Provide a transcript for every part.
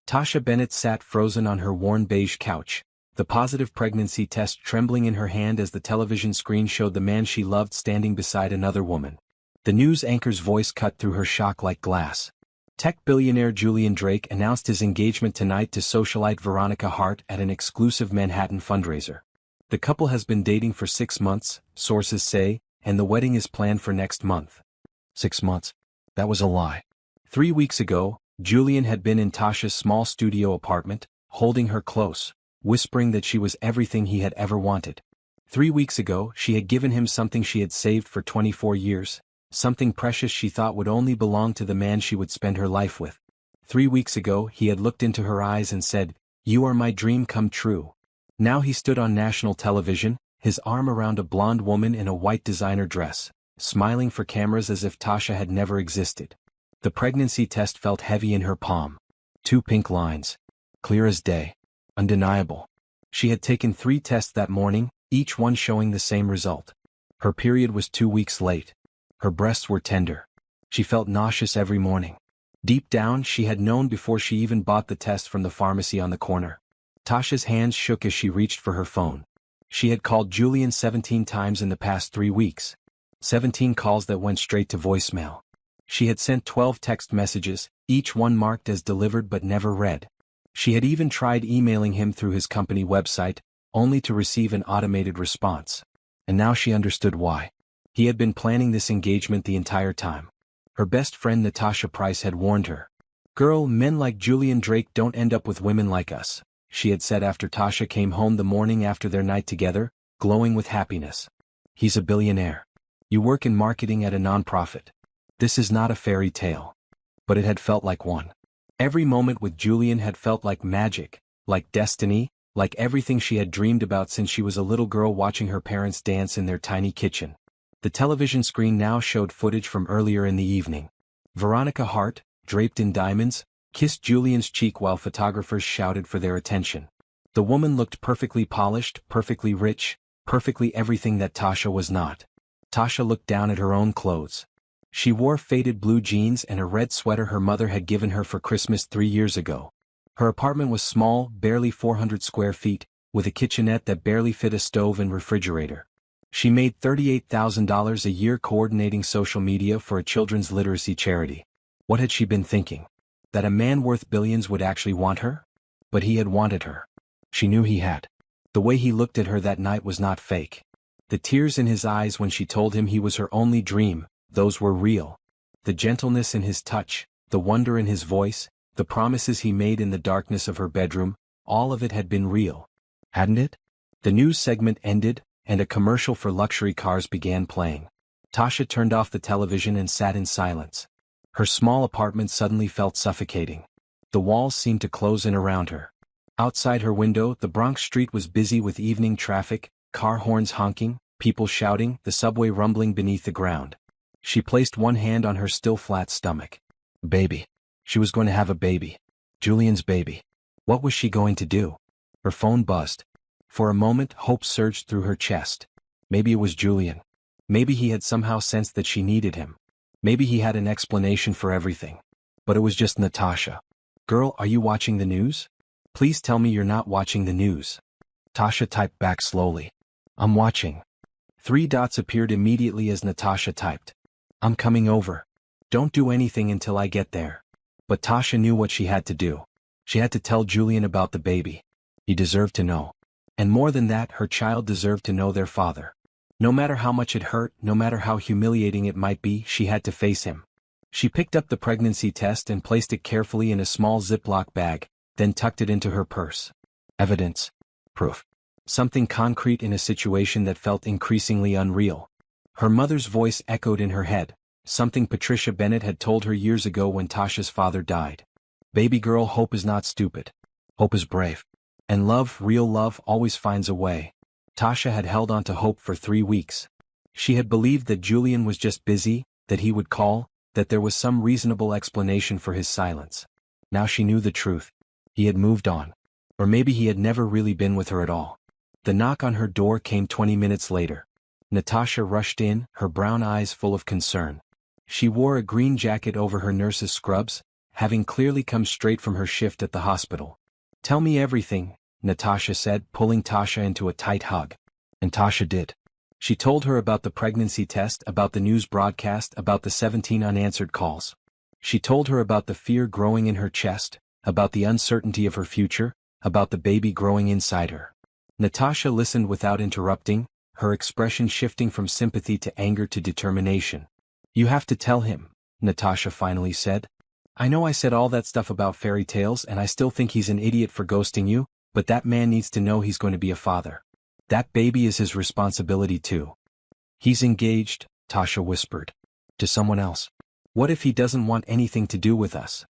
Tasha Bennett sat frozen on her worn beige couch, the positive pregnancy test trembling in her hand as the television screen showed the man she loved standing beside another woman. The news anchor's voice cut through her shock like glass. Tech billionaire Julian Drake announced his engagement tonight to socialite Veronica Hart at an exclusive Manhattan fundraiser. The couple has been dating for 6 months, sources say, and the wedding is planned for next month. 6 months? That was a lie. 3 weeks ago, Julian had been in Tasha's small studio apartment, holding her close, whispering that she was everything he had ever wanted. 3 weeks ago, she had given him something she had saved for 24 years, something precious she thought would only belong to the man she would spend her life with. 3 weeks ago, he had looked into her eyes and said, "You are my dream come true." Now he stood on national television, his arm around a blonde woman in a white designer dress, smiling for cameras as if Tasha had never existed. The pregnancy test felt heavy in her palm. 2 pink lines. Clear as day. Undeniable. She had taken 3 tests that morning, each one showing the same result. Her period was 2 weeks late. Her breasts were tender. She felt nauseous every morning. Deep down, she had known before she even bought the test from the pharmacy on the corner. Tasha's hands shook as she reached for her phone. She had called Julian 17 times in the past 3 weeks. 17 calls that went straight to voicemail. She had sent 12 text messages, each one marked as delivered but never read. She had even tried emailing him through his company website, only to receive an automated response. And now she understood why. He had been planning this engagement the entire time. Her best friend Natasha Price had warned her. "Girl, men like Julian Drake don't end up with women like us," she had said after Tasha came home the morning after their night together, glowing with happiness. "He's a billionaire. You work in marketing at a nonprofit. This is not a fairy tale." But it had felt like one. Every moment with Julian had felt like magic, like destiny, like everything she had dreamed about since she was a little girl watching her parents dance in their tiny kitchen. The television screen now showed footage from earlier in the evening. Veronica Hart, draped in diamonds, kissed Julian's cheek while photographers shouted for their attention. The woman looked perfectly polished, perfectly rich, perfectly everything that Tasha was not. Tasha looked down at her own clothes. She wore faded blue jeans and a red sweater her mother had given her for Christmas 3 years ago. Her apartment was small, barely 400 square feet, with a kitchenette that barely fit a stove and refrigerator. She made $38,000 a year coordinating social media for a children's literacy charity. What had she been thinking? That a man worth billions would actually want her? But he had wanted her. She knew he had. The way he looked at her that night was not fake. The tears in his eyes when she told him he was her only dream, those were real. The gentleness in his touch, the wonder in his voice, the promises he made in the darkness of her bedroom, all of it had been real. Hadn't it? The news segment ended, and a commercial for luxury cars began playing. Tasha turned off the television and sat in silence. Her small apartment suddenly felt suffocating. The walls seemed to close in around her. Outside her window, the Bronx street was busy with evening traffic, car horns honking, people shouting, the subway rumbling beneath the ground. She placed one hand on her still flat stomach. Baby. She was going to have a baby. Julian's baby. What was she going to do? Her phone buzzed. For a moment, hope surged through her chest. Maybe it was Julian. Maybe he had somehow sensed that she needed him. Maybe he had an explanation for everything. But it was just Natasha. "Girl, are you watching the news? Please tell me you're not watching the news." Tasha typed back slowly. "I'm watching." 3 dots appeared immediately as Natasha typed. "I'm coming over. Don't do anything until I get there." But Tasha knew what she had to do. She had to tell Julian about the baby. He deserved to know. And more than that, her child deserved to know their father. No matter how much it hurt, no matter how humiliating it might be, she had to face him. She picked up the pregnancy test and placed it carefully in a small Ziploc bag, then tucked it into her purse. Evidence. Proof. Something concrete in a situation that felt increasingly unreal. Her mother's voice echoed in her head, something Patricia Bennett had told her years ago when Tasha's father died. "Baby girl, hope is not stupid. Hope is brave. And love, real love, always finds a way." Tasha had held on to hope for 3 weeks. She had believed that Julian was just busy, that he would call, that there was some reasonable explanation for his silence. Now she knew the truth. He had moved on. Or maybe he had never really been with her at all. The knock on her door came 20 minutes later. Natasha rushed in, her brown eyes full of concern. She wore a green jacket over her nurse's scrubs, having clearly come straight from her shift at the hospital. "Tell me everything," Natasha said, pulling Tasha into a tight hug. And Tasha did. She told her about the pregnancy test, about the news broadcast, about the 17 unanswered calls. She told her about the fear growing in her chest, about the uncertainty of her future, about the baby growing inside her. Natasha listened without interrupting, her expression shifting from sympathy to anger to determination. "You have to tell him," Natasha finally said. "I know I said all that stuff about fairy tales and I still think he's an idiot for ghosting you, but that man needs to know he's going to be a father. That baby is his responsibility too." "He's engaged," Tasha whispered. "To someone else." "What if he doesn't want anything to do with us?"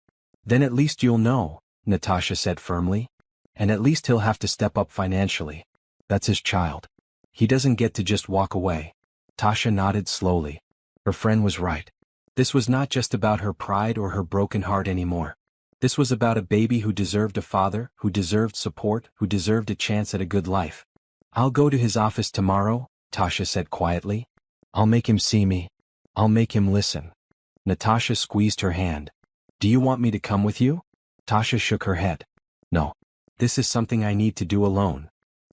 "Then at least you'll know," Natasha said firmly. "And at least he'll have to step up financially. That's his child. He doesn't get to just walk away." Tasha nodded slowly. Her friend was right. This was not just about her pride or her broken heart anymore. This was about a baby who deserved a father, who deserved support, who deserved a chance at a good life. "I'll go to his office tomorrow," Tasha said quietly. "I'll make him see me. I'll make him listen." Natasha squeezed her hand. "Do you want me to come with you?" Tasha shook her head. "No. This is something I need to do alone."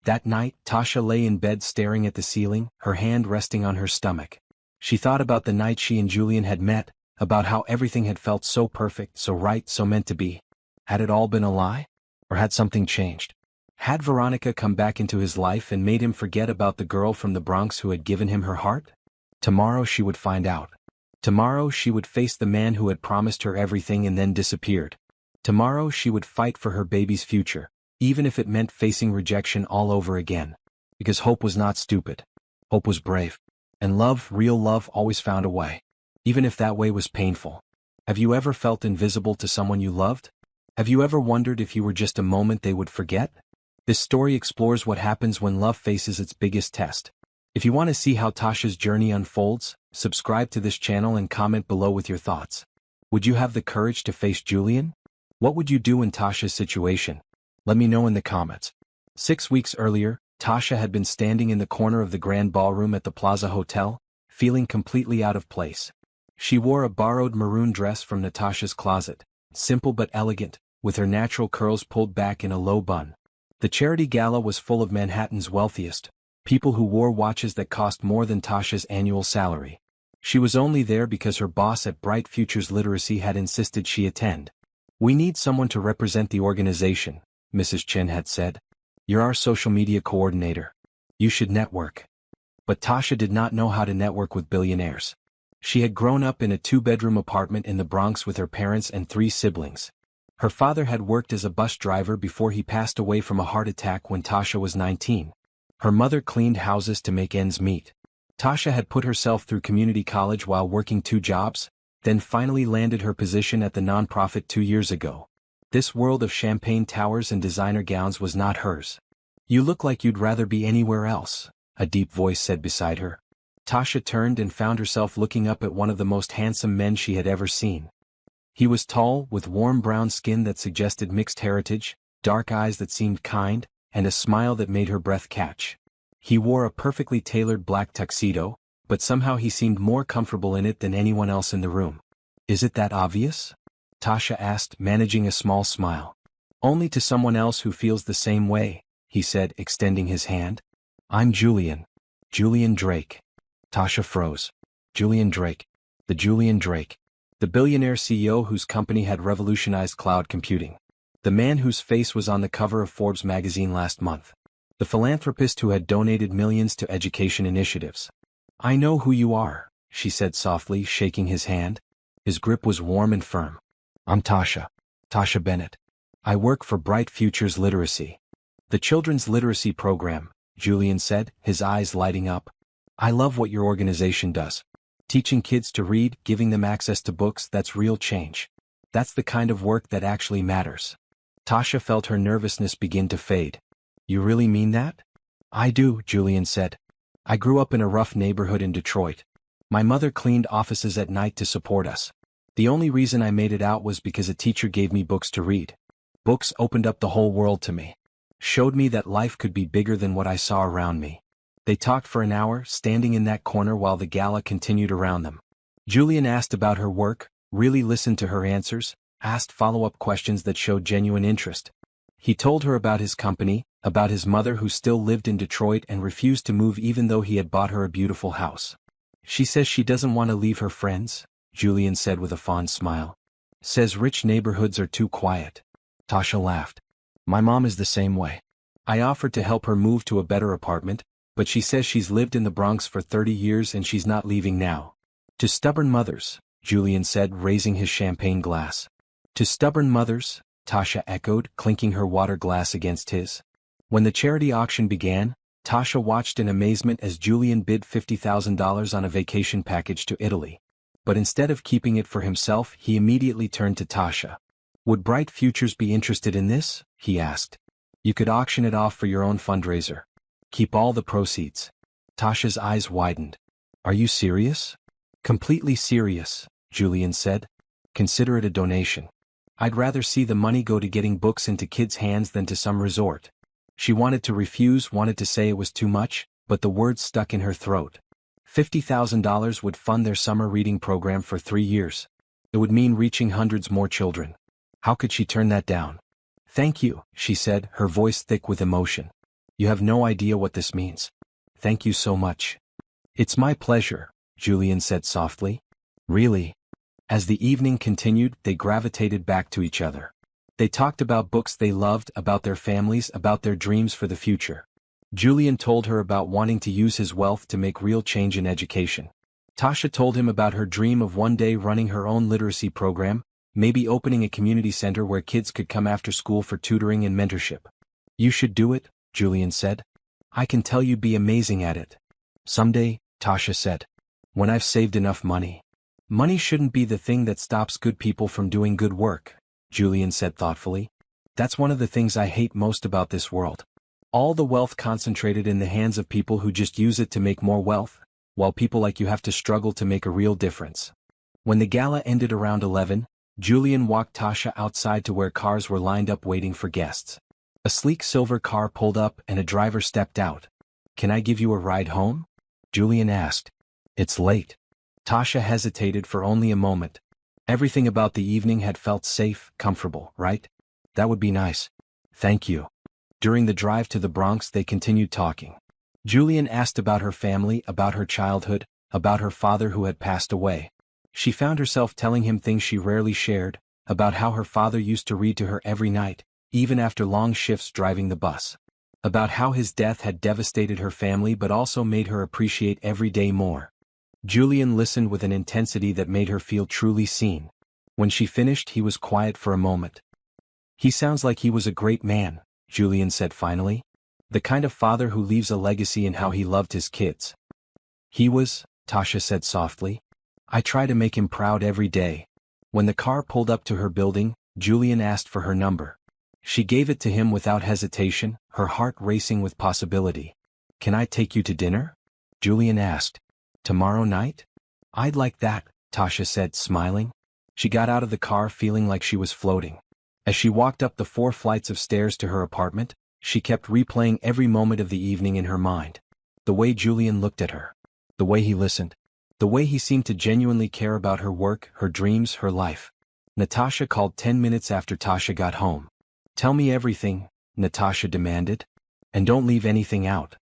That night, Tasha lay in bed staring at the ceiling, her hand resting on her stomach. She thought about the night she and Julian had met, about how everything had felt so perfect, so right, so meant to be. Had it all been a lie? Or had something changed? Had Veronica come back into his life and made him forget about the girl from the Bronx who had given him her heart? Tomorrow she would find out. Tomorrow she would face the man who had promised her everything and then disappeared. Tomorrow she would fight for her baby's future, even if it meant facing rejection all over again. Because hope was not stupid. Hope was brave. And love, real love, always found a way. Even if that way was painful. Have you ever felt invisible to someone you loved? Have you ever wondered if you were just a moment they would forget? This story explores what happens when love faces its biggest test. If you want to see how Tasha's journey unfolds, subscribe to this channel and comment below with your thoughts. Would you have the courage to face Julian? What would you do in Tasha's situation? Let me know in the comments. 6 weeks earlier, Tasha had been standing in the corner of the grand ballroom at the Plaza Hotel, feeling completely out of place. She wore a borrowed maroon dress from Natasha's closet, simple but elegant, with her natural curls pulled back in a low bun. The charity gala was full of Manhattan's wealthiest, people who wore watches that cost more than Tasha's annual salary. She was only there because her boss at Bright Futures Literacy had insisted she attend. "We need someone to represent the organization," Mrs. Chen had said. "You're our social media coordinator. You should network." But Tasha did not know how to network with billionaires. She had grown up in a 2-bedroom apartment in the Bronx with her parents and 3 siblings. Her father had worked as a bus driver before he passed away from a heart attack when Tasha was 19. Her mother cleaned houses to make ends meet. Tasha had put herself through community college while working 2 jobs, then finally landed her position at the nonprofit 2 years ago. This world of champagne towers and designer gowns was not hers. "You look like you'd rather be anywhere else," a deep voice said beside her. Tasha turned and found herself looking up at one of the most handsome men she had ever seen. He was tall, with warm brown skin that suggested mixed heritage, dark eyes that seemed kind, and a smile that made her breath catch. He wore a perfectly tailored black tuxedo, but somehow he seemed more comfortable in it than anyone else in the room. "Is it that obvious?" Tasha asked, managing a small smile. "Only to someone else who feels the same way," he said, extending his hand. "I'm Julian. Julian Drake." Tasha froze. Julian Drake. The Julian Drake. The billionaire CEO whose company had revolutionized cloud computing. The man whose face was on the cover of Forbes magazine last month. The philanthropist who had donated millions to education initiatives. "I know who you are," she said softly, shaking his hand. His grip was warm and firm. "I'm Tasha. Tasha Bennett. I work for Bright Futures Literacy." "The children's literacy program," Julian said, his eyes lighting up. "I love what your organization does. Teaching kids to read, giving them access to books, that's real change. That's the kind of work that actually matters." Tasha felt her nervousness begin to fade. "You really mean that?" "I do," Julian said. "I grew up in a rough neighborhood in Detroit. My mother cleaned offices at night to support us. The only reason I made it out was because a teacher gave me books to read. Books opened up the whole world to me. Showed me that life could be bigger than what I saw around me." They talked for an hour, standing in that corner while the gala continued around them. Julian asked about her work, really listened to her answers, asked follow-up questions that showed genuine interest. He told her about his company, about his mother who still lived in Detroit and refused to move even though he had bought her a beautiful house. She says she doesn't want to leave her friends, Julian said with a fond smile. Says rich neighborhoods are too quiet. Tasha laughed. My mom is the same way. I offered to help her move to a better apartment, but she says she's lived in the Bronx for 30 years and she's not leaving now. To stubborn mothers, Julian said, raising his champagne glass. To stubborn mothers, Tasha echoed, clinking her water glass against his. When the charity auction began, Tasha watched in amazement as Julian bid $50,000 on a vacation package to Italy. But instead of keeping it for himself, he immediately turned to Tasha. Would Bright Futures be interested in this? He asked. You could auction it off for your own fundraiser. Keep all the proceeds. Tasha's eyes widened. Are you serious? Completely serious, Julian said. Consider it a donation. I'd rather see the money go to getting books into kids' hands than to some resort. She wanted to refuse, wanted to say it was too much, but the words stuck in her throat. $50,000 would fund their summer reading program for 3 years. It would mean reaching hundreds more children. How could she turn that down? Thank you, she said, her voice thick with emotion. You have no idea what this means. Thank you so much. It's my pleasure, Julian said softly. Really? As the evening continued, they gravitated back to each other. They talked about books they loved, about their families, about their dreams for the future. Julian told her about wanting to use his wealth to make real change in education. Tasha told him about her dream of one day running her own literacy program, maybe opening a community center where kids could come after school for tutoring and mentorship. You should do it, Julian said. I can tell you'd be amazing at it. Someday, Tasha said. When I've saved enough money. Money shouldn't be the thing that stops good people from doing good work, Julian said thoughtfully. That's one of the things I hate most about this world. All the wealth concentrated in the hands of people who just use it to make more wealth, while people like you have to struggle to make a real difference. When the gala ended around 11, Julian walked Tasha outside to where cars were lined up waiting for guests. A sleek silver car pulled up and a driver stepped out. Can I give you a ride home? Julian asked. It's late. Tasha hesitated for only a moment. Everything about the evening had felt safe, comfortable, right? That would be nice. Thank you. During the drive to the Bronx, they continued talking. Julian asked about her family, about her childhood, about her father who had passed away. She found herself telling him things she rarely shared, about how her father used to read to her every night, even after long shifts driving the bus. About how his death had devastated her family but also made her appreciate every day more. Julian listened with an intensity that made her feel truly seen. When she finished, he was quiet for a moment. He sounds like he was a great man, Julian said finally. The kind of father who leaves a legacy in how he loved his kids. He was, Tasha said softly. I try to make him proud every day. When the car pulled up to her building, Julian asked for her number. She gave it to him without hesitation, her heart racing with possibility. Can I take you to dinner? Julian asked. Tomorrow night? I'd like that, Tasha said, smiling. She got out of the car feeling like she was floating. As she walked up the 4 flights of stairs to her apartment, she kept replaying every moment of the evening in her mind. The way Julian looked at her. The way he listened. The way he seemed to genuinely care about her work, her dreams, her life. Natasha called 10 minutes after Tasha got home. Tell me everything, Natasha demanded. And don't leave anything out.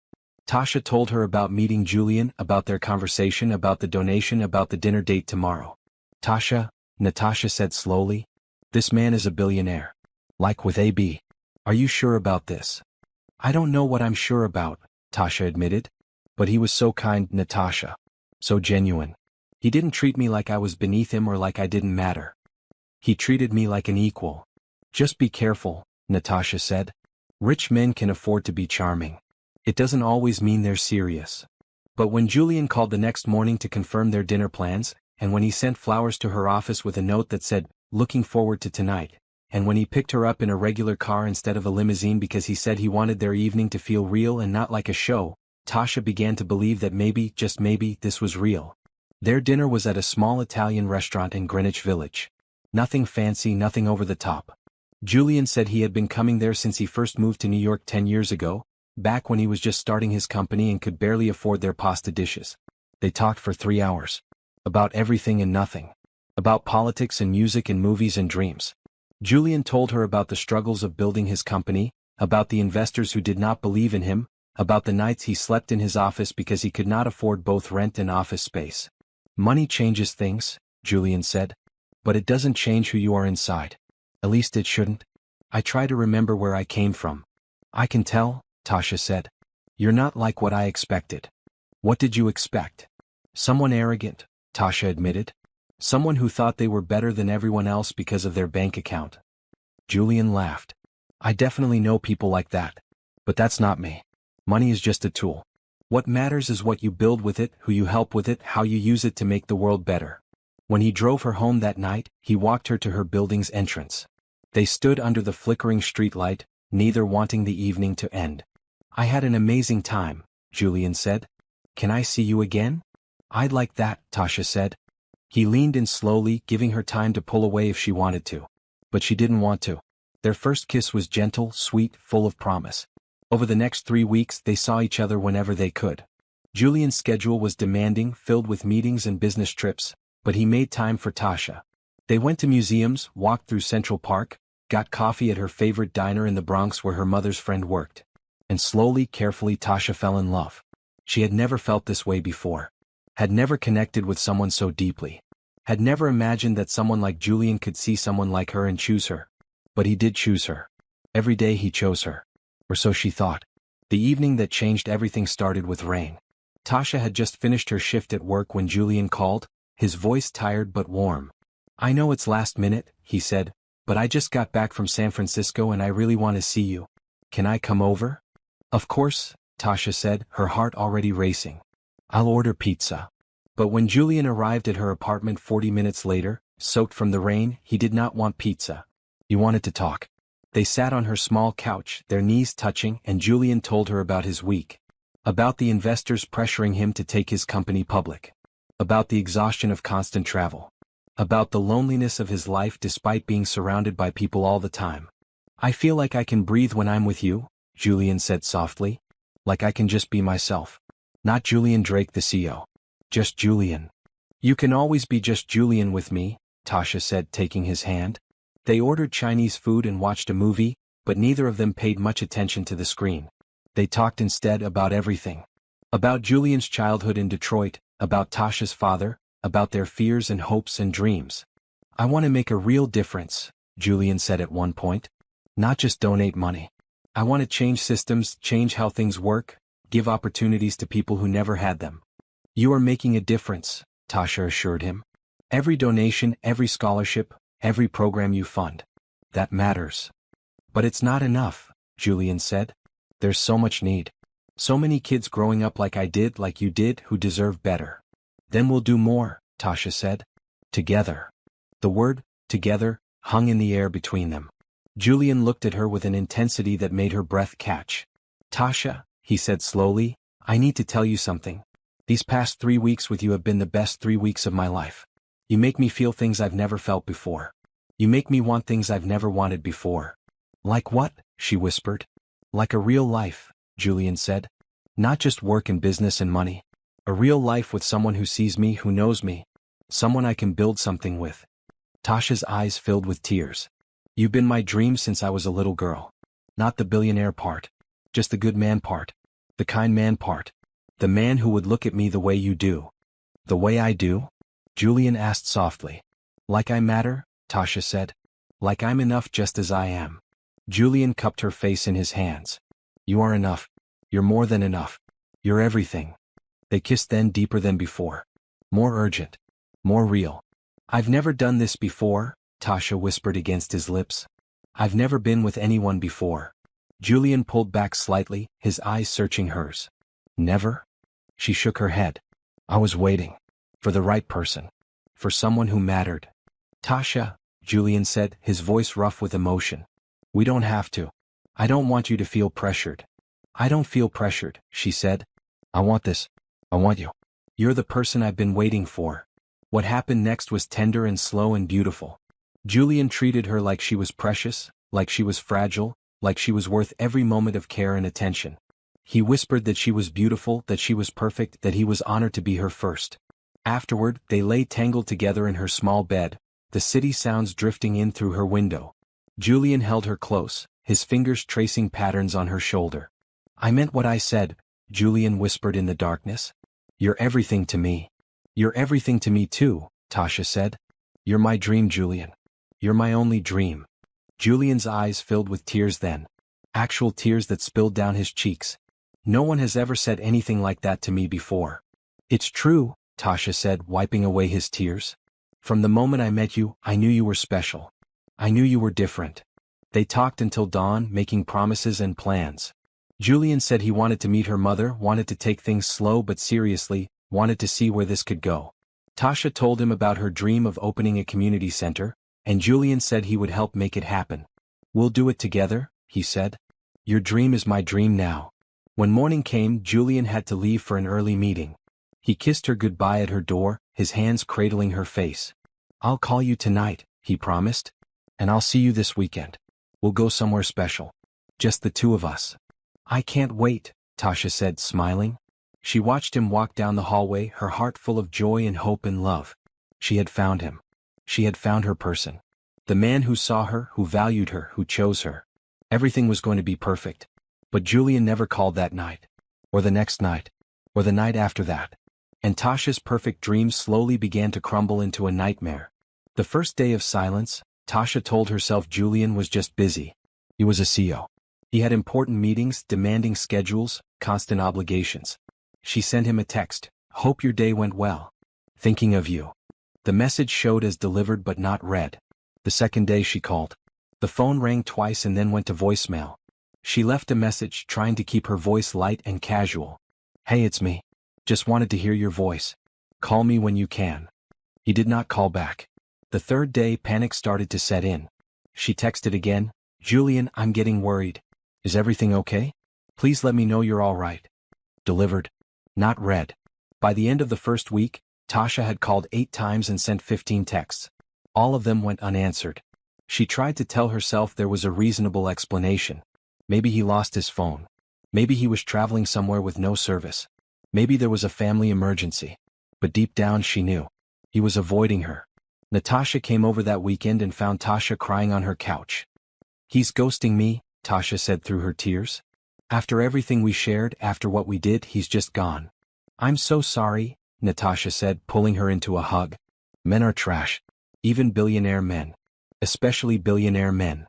Tasha told her about meeting Julian, about their conversation, about the donation, about the dinner date tomorrow. Tasha, Natasha said slowly. This man is a billionaire. Like with AB. Are you sure about this? I don't know what I'm sure about, Tasha admitted. But he was so kind, Natasha. So genuine. He didn't treat me like I was beneath him or like I didn't matter. He treated me like an equal. Just be careful, Natasha said. Rich men can afford to be charming. It doesn't always mean they're serious. But when Julian called the next morning to confirm their dinner plans, and when he sent flowers to her office with a note that said, looking forward to tonight, and when he picked her up in a regular car instead of a limousine because he said he wanted their evening to feel real and not like a show, Tasha began to believe that maybe, just maybe, this was real. Their dinner was at a small Italian restaurant in Greenwich Village. Nothing fancy, nothing over the top. Julian said he had been coming there since he first moved to New York 10 years ago, back when he was just starting his company and could barely afford their pasta dishes. They talked for 3 hours. About everything and nothing. About politics and music and movies and dreams. Julian told her about the struggles of building his company, about the investors who did not believe in him, about the nights he slept in his office because he could not afford both rent and office space. Money changes things, Julian said. But it doesn't change who you are inside. At least it shouldn't. I try to remember where I came from. I can tell, Tasha said. You're not like what I expected. What did you expect? Someone arrogant, Tasha admitted. Someone who thought they were better than everyone else because of their bank account. Julian laughed. I definitely know people like that. But that's not me. Money is just a tool. What matters is what you build with it, who you help with it, how you use it to make the world better. When he drove her home that night, he walked her to her building's entrance. They stood under the flickering streetlight, neither wanting the evening to end. I had an amazing time, Julian said. Can I see you again? I'd like that, Tasha said. He leaned in slowly, giving her time to pull away if she wanted to. But she didn't want to. Their first kiss was gentle, sweet, full of promise. Over the next 3 weeks they saw each other whenever they could. Julian's schedule was demanding, filled with meetings and business trips, but he made time for Tasha. They went to museums, walked through Central Park, got coffee at her favorite diner in the Bronx where her mother's friend worked. And slowly, carefully Tasha fell in love. She had never felt this way before. Had never connected with someone so deeply. Had never imagined that someone like Julian could see someone like her and choose her. But he did choose her. Every day he chose her. Or so she thought. The evening that changed everything started with rain. Tasha had just finished her shift at work when Julian called, his voice tired but warm. I know it's last minute, he said, but I just got back from San Francisco and I really want to see you. Can I come over? Of course, Tasha said, her heart already racing. I'll order pizza. But when Julian arrived at her apartment 40 minutes later, soaked from the rain, he did not want pizza. He wanted to talk. They sat on her small couch, their knees touching, and Julian told her about his week. About the investors pressuring him to take his company public. About the exhaustion of constant travel. About the loneliness of his life despite being surrounded by people all the time. I feel like I can breathe when I'm with you, Julian said softly. Like I can just be myself. Not Julian Drake the CEO. Just Julian. You can always be just Julian with me, Tasha said, taking his hand. They ordered Chinese food and watched a movie, but neither of them paid much attention to the screen. They talked instead about everything. About Julian's childhood in Detroit, about Tasha's father, about their fears and hopes and dreams. I want to make a real difference, Julian said at one point. Not just donate money. I want to change systems, change how things work, give opportunities to people who never had them. You are making a difference, Tasha assured him. Every donation, every scholarship, every program you fund. That matters. But it's not enough, Julian said. There's so much need. So many kids growing up like I did, like you did, who deserve better. Then we'll do more, Tasha said. Together. The word, together, hung in the air between them. Julian looked at her with an intensity that made her breath catch. Tasha, he said slowly, I need to tell you something. These past 3 weeks with you have been the best 3 weeks of my life. You make me feel things I've never felt before. You make me want things I've never wanted before. Like what? She whispered. Like a real life, Julian said. Not just work and business and money. A real life with someone who sees me, who knows me. Someone I can build something with. Tasha's eyes filled with tears. You've been my dream since I was a little girl. Not the billionaire part. Just the good man part. The kind man part. The man who would look at me the way you do. The way I do? Julian asked softly. Like I matter? Tasha said. Like I'm enough just as I am. Julian cupped her face in his hands. You are enough. You're more than enough. You're everything. They kissed then deeper than before. More urgent. More real. I've never done this before, Tasha whispered against his lips. I've never been with anyone before. Julian pulled back slightly, his eyes searching hers. Never? She shook her head. I was waiting. For the right person. For someone who mattered. Tasha, Julian said, his voice rough with emotion. We don't have to. I don't want you to feel pressured. I don't feel pressured, she said. I want this. I want you. You're the person I've been waiting for. What happened next was tender and slow and beautiful. Julian treated her like she was precious, like she was fragile, like she was worth every moment of care and attention. He whispered that she was beautiful, that she was perfect, that he was honored to be her first. Afterward, they lay tangled together in her small bed, the city sounds drifting in through her window. Julian held her close, his fingers tracing patterns on her shoulder. "I meant what I said," Julian whispered in the darkness. "You're everything to me." "You're everything to me too," Tasha said. "You're my dream, Julian. You're my only dream." Julian's eyes filled with tears then. Actual tears that spilled down his cheeks. "No one has ever said anything like that to me before." "It's true," Tasha said, wiping away his tears. "From the moment I met you, I knew you were special. I knew you were different." They talked until dawn, making promises and plans. Julian said he wanted to meet her mother, wanted to take things slow but seriously, wanted to see where this could go. Tasha told him about her dream of opening a community center, and Julian said he would help make it happen. "We'll do it together," he said. "Your dream is my dream now." When morning came, Julian had to leave for an early meeting. He kissed her goodbye at her door, his hands cradling her face. "I'll call you tonight," he promised. "And I'll see you this weekend. We'll go somewhere special. Just the two of us." "I can't wait," Tasha said, smiling. She watched him walk down the hallway, her heart full of joy and hope and love. She had found him. She had found her person. The man who saw her, who valued her, who chose her. Everything was going to be perfect. But Julian never called that night. Or the next night. Or the night after that. And Tasha's perfect dream slowly began to crumble into a nightmare. The first day of silence, Tasha told herself Julian was just busy. He was a CEO. He had important meetings, demanding schedules, constant obligations. She sent him a text, "Hope your day went well. Thinking of you." The message showed as delivered but not read. The second day she called. The phone rang twice and then went to voicemail. She left a message, trying to keep her voice light and casual. "Hey, it's me. Just wanted to hear your voice. Call me when you can." He did not call back. The third day, panic started to set in. She texted again, "Julian, I'm getting worried. Is everything okay? Please let me know you're all right." Delivered. Not read. By the end of the first week, Tasha had called 8 times and sent 15 texts. All of them went unanswered. She tried to tell herself there was a reasonable explanation. Maybe he lost his phone. Maybe he was traveling somewhere with no service. Maybe there was a family emergency. But deep down she knew. He was avoiding her. Natasha came over that weekend and found Tasha crying on her couch. "He's ghosting me," Tasha said through her tears. "After everything we shared, after what we did, he's just gone." "I'm so sorry," Natasha said, pulling her into a hug. "Men are trash. Even billionaire men. Especially billionaire men."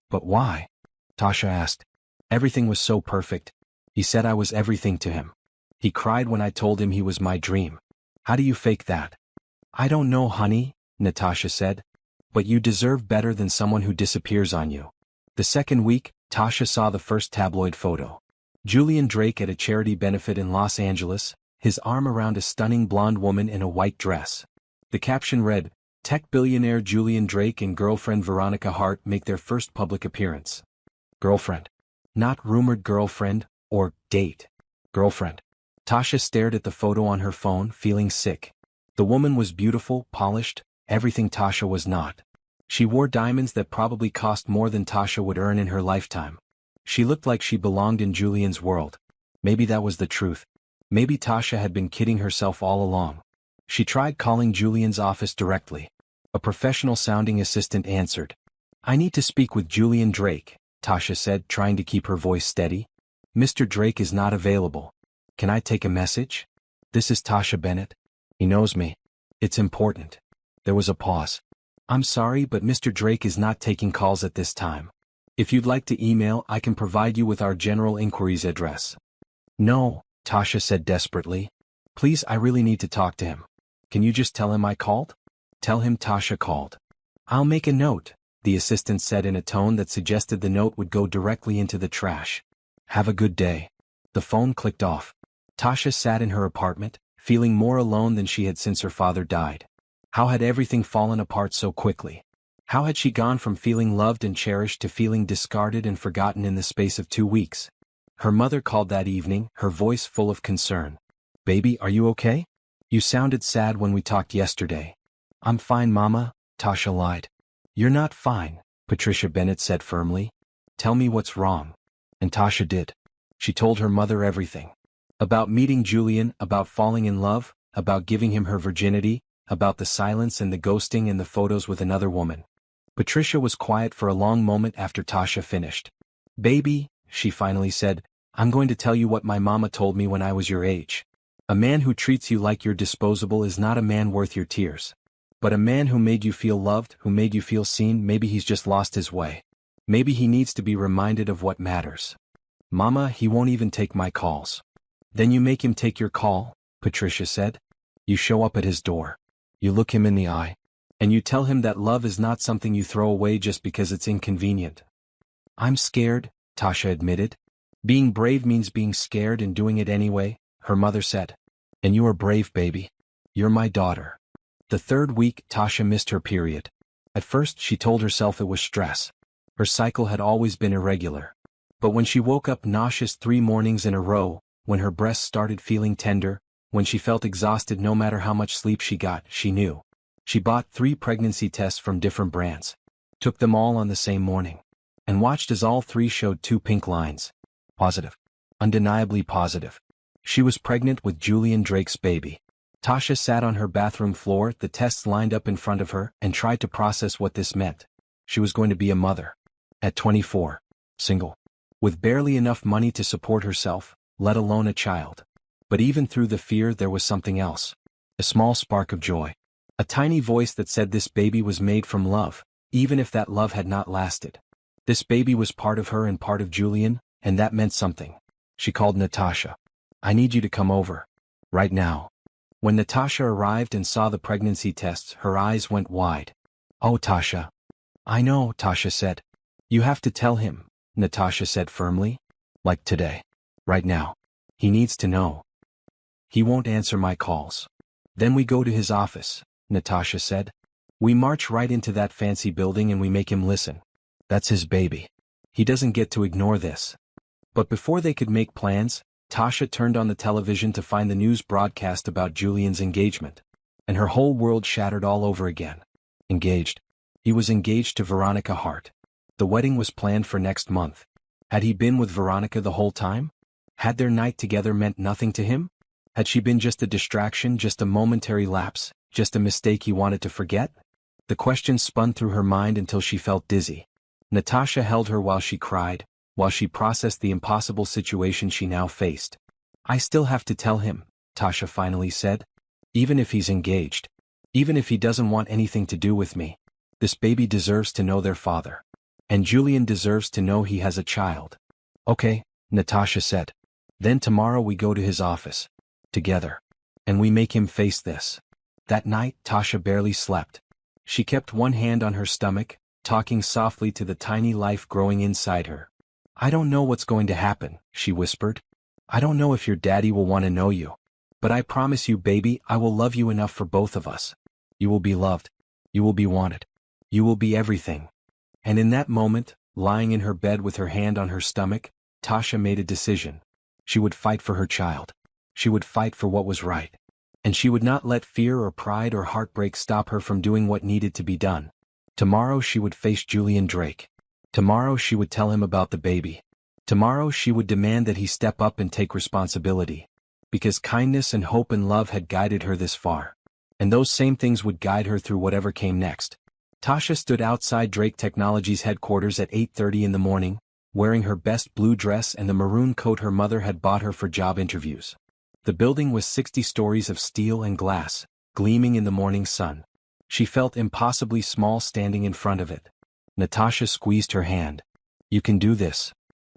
"But why?" Tasha asked. "Everything was so perfect. He said I was everything to him. He cried when I told him he was my dream. How do you fake that?" "I don't know, honey," Natasha said. "But you deserve better than someone who disappears on you." The second week, Tasha saw the first tabloid photo. Julian Drake at a charity benefit in Los Angeles, his arm around a stunning blonde woman in a white dress. The caption read, "Tech billionaire Julian Drake and girlfriend Veronica Hart make their first public appearance." Girlfriend. Not rumored girlfriend, or date. Girlfriend. Tasha stared at the photo on her phone, feeling sick. The woman was beautiful, polished, everything Tasha was not. She wore diamonds that probably cost more than Tasha would earn in her lifetime. She looked like she belonged in Julian's world. Maybe that was the truth. Maybe Tasha had been kidding herself all along. She tried calling Julian's office directly. A professional-sounding assistant answered. "I need to speak with Julian Drake," Tasha said, trying to keep her voice steady. "Mr. Drake is not available. Can I take a message? This is Tasha Bennett. He knows me. It's important." There was a pause. "I'm sorry, but Mr. Drake is not taking calls at this time. If you'd like to email, I can provide you with our general inquiries address." "No," Tasha said desperately. "Please, I really need to talk to him. Can you just tell him I called?" "Tell him Tasha called." "I'll make a note," the assistant said in a tone that suggested the note would go directly into the trash. "Have a good day." The phone clicked off. Tasha sat in her apartment, feeling more alone than she had since her father died. How had everything fallen apart so quickly? How had she gone from feeling loved and cherished to feeling discarded and forgotten in the space of 2 weeks? Her mother called that evening, her voice full of concern. "Baby, are you okay? You sounded sad when we talked yesterday." "I'm fine, Mama," Tasha lied. "You're not fine," Patricia Bennett said firmly. "Tell me what's wrong." And Tasha did. She told her mother everything. About meeting Julian, about falling in love, about giving him her virginity, about the silence and the ghosting and the photos with another woman. Patricia was quiet for a long moment after Tasha finished. "Baby," she finally said, "I'm going to tell you what my mama told me when I was your age. A man who treats you like you're disposable is not a man worth your tears. But a man who made you feel loved, who made you feel seen, maybe he's just lost his way. Maybe he needs to be reminded of what matters." "Mama, he won't even take my calls." "Then you make him take your call," Patricia said. "You show up at his door. You look him in the eye. And you tell him that love is not something you throw away just because it's inconvenient." "I'm scared," Tasha admitted. "Being brave means being scared and doing it anyway," her mother said. "And you are brave, baby. You're my daughter." The third week, Tasha missed her period. At first, she told herself it was stress. Her cycle had always been irregular. But when she woke up nauseous 3 mornings in a row, when her breasts started feeling tender, when she felt exhausted no matter how much sleep she got, she knew. She bought 3 pregnancy tests from different brands, took them all on the same morning, and watched as all 3 showed 2 pink lines. Positive. Undeniably positive. She was pregnant with Julian Drake's baby. Tasha sat on her bathroom floor, the tests lined up in front of her, and tried to process what this meant. She was going to be a mother. At 24. Single. With barely enough money to support herself, let alone a child. But even through the fear there was something else. A small spark of joy. A tiny voice that said this baby was made from love, even if that love had not lasted. This baby was part of her and part of Julian, and that meant something. She called Natasha. "I need you to come over. Right now." When Natasha arrived and saw the pregnancy tests, her eyes went wide. "Oh, Tasha." "I know," Tasha said. "You have to tell him," Natasha said firmly. "Like today. Right now. He needs to know." "He won't answer my calls." "Then we go to his office," Natasha said. "We march right into that fancy building and we make him listen. That's his baby. He doesn't get to ignore this." But before they could make plans, Tasha turned on the television to find the news broadcast about Julian's engagement. And her whole world shattered all over again. Engaged. He was engaged to Veronica Hart. The wedding was planned for next month. Had he been with Veronica the whole time? Had their night together meant nothing to him? Had she been just a distraction, just a momentary lapse, just a mistake he wanted to forget? The questions spun through her mind until she felt dizzy. Natasha held her while she cried, while she processed the impossible situation she now faced. "I still have to tell him," Tasha finally said. "Even if he's engaged. Even if he doesn't want anything to do with me. This baby deserves to know their father. And Julian deserves to know he has a child." "Okay," Natasha said. "Then tomorrow we go to his office. Together. And we make him face this." That night, Tasha barely slept. She kept one hand on her stomach, talking softly to the tiny life growing inside her. "I don't know what's going to happen," she whispered. "I don't know if your daddy will want to know you. But I promise you, baby, I will love you enough for both of us. You will be loved. You will be wanted. You will be everything." And in that moment, lying in her bed with her hand on her stomach, Tasha made a decision. She would fight for her child. She would fight for what was right. And she would not let fear or pride or heartbreak stop her from doing what needed to be done. Tomorrow she would face Julian Drake. Tomorrow she would tell him about the baby. Tomorrow she would demand that he step up and take responsibility. Because kindness and hope and love had guided her this far. And those same things would guide her through whatever came next. Tasha stood outside Drake Technologies headquarters at 8:30 in the morning, wearing her best blue dress and the maroon coat her mother had bought her for job interviews. The building was 60 stories of steel and glass, gleaming in the morning sun. She felt impossibly small standing in front of it. Natasha squeezed her hand. "You can do this."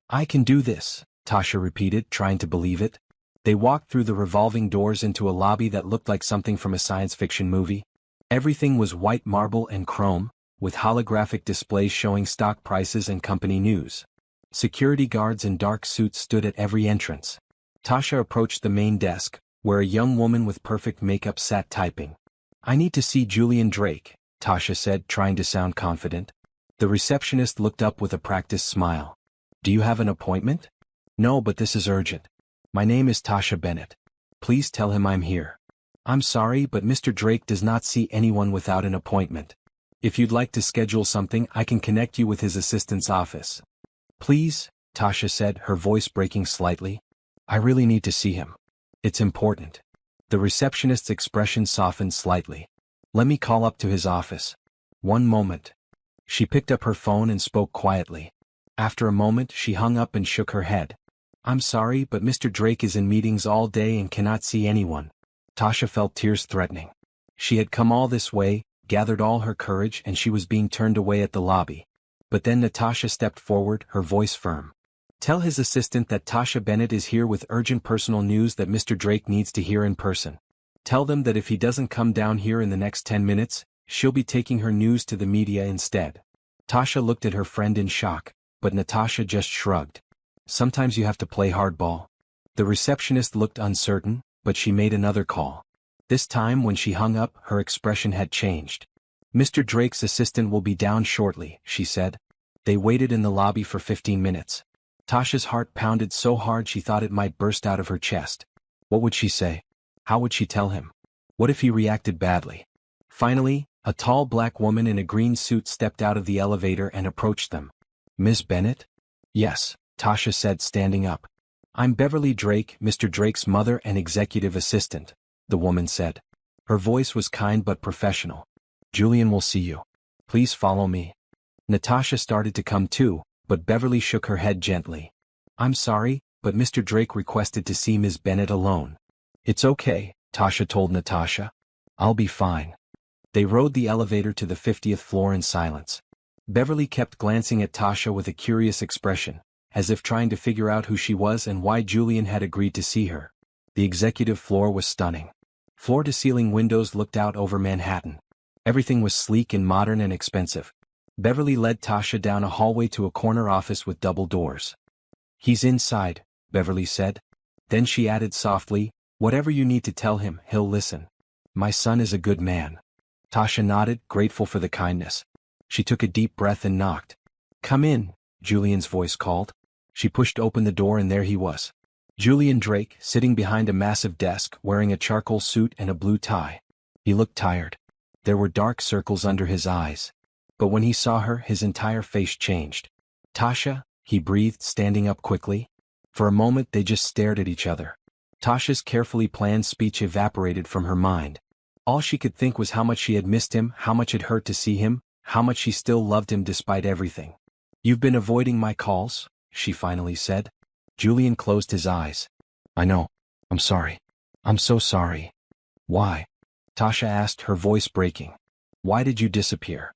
"I can do this," Tasha repeated, trying to believe it. They walked through the revolving doors into a lobby that looked like something from a science fiction movie. Everything was white marble and chrome, with holographic displays showing stock prices and company news. Security guards in dark suits stood at every entrance. Tasha approached the main desk, where a young woman with perfect makeup sat typing. "I need to see Julian Drake," Tasha said, trying to sound confident. The receptionist looked up with a practiced smile. "Do you have an appointment?" "No, but this is urgent. My name is Tasha Bennett. Please tell him I'm here." "I'm sorry, but Mr. Drake does not see anyone without an appointment. If you'd like to schedule something, I can connect you with his assistant's office." "Please," Tasha said, her voice breaking slightly. "I really need to see him. It's important." The receptionist's expression softened slightly. Let me call up to his office. One moment. She picked up her phone and spoke quietly. After a moment she hung up and shook her head. I'm sorry, but Mr. Drake is in meetings all day and cannot see anyone. Tasha felt tears threatening. She had come all this way, gathered all her courage, and she was being turned away at the lobby. But then Natasha stepped forward, her voice firm. Tell his assistant that Tasha Bennett is here with urgent personal news that Mr. Drake needs to hear in person. Tell them that if he doesn't come down here in the next 10 minutes, she'll be taking her news to the media instead. Tasha looked at her friend in shock, but Natasha just shrugged. Sometimes you have to play hardball. The receptionist looked uncertain, but she made another call. This time when she hung up, her expression had changed. Mr. Drake's assistant will be down shortly, she said. They waited in the lobby for 15 minutes. Tasha's heart pounded so hard she thought it might burst out of her chest. What would she say? How would she tell him? What if he reacted badly? Finally, a tall black woman in a green suit stepped out of the elevator and approached them. Miss Bennett? Yes, Tasha said, standing up. I'm Beverly Drake, Mr. Drake's mother and executive assistant, the woman said. Her voice was kind but professional. Julian will see you. Please follow me. Natasha started to come too, but Beverly shook her head gently. I'm sorry, but Mr. Drake requested to see Ms. Bennett alone. It's okay, Tasha told Natasha. I'll be fine. They rode the elevator to the 50th floor in silence. Beverly kept glancing at Tasha with a curious expression, as if trying to figure out who she was and why Julian had agreed to see her. The executive floor was stunning. Floor-to-ceiling windows looked out over Manhattan. Everything was sleek and modern and expensive. Beverly led Tasha down a hallway to a corner office with double doors. He's inside, Beverly said. Then she added softly, whatever you need to tell him, he'll listen. My son is a good man. Tasha nodded, grateful for the kindness. She took a deep breath and knocked. Come in, Julian's voice called. She pushed open the door and there he was. Julian Drake, sitting behind a massive desk, wearing a charcoal suit and a blue tie. He looked tired. There were dark circles under his eyes. But when he saw her, his entire face changed. Tasha, he breathed, standing up quickly. For a moment they just stared at each other. Tasha's carefully planned speech evaporated from her mind. All she could think was how much she had missed him, how much it hurt to see him, how much she still loved him despite everything. You've been avoiding my calls, she finally said. Julian closed his eyes. I know. I'm sorry. I'm so sorry. Why? Tasha asked, her voice breaking. Why did you disappear?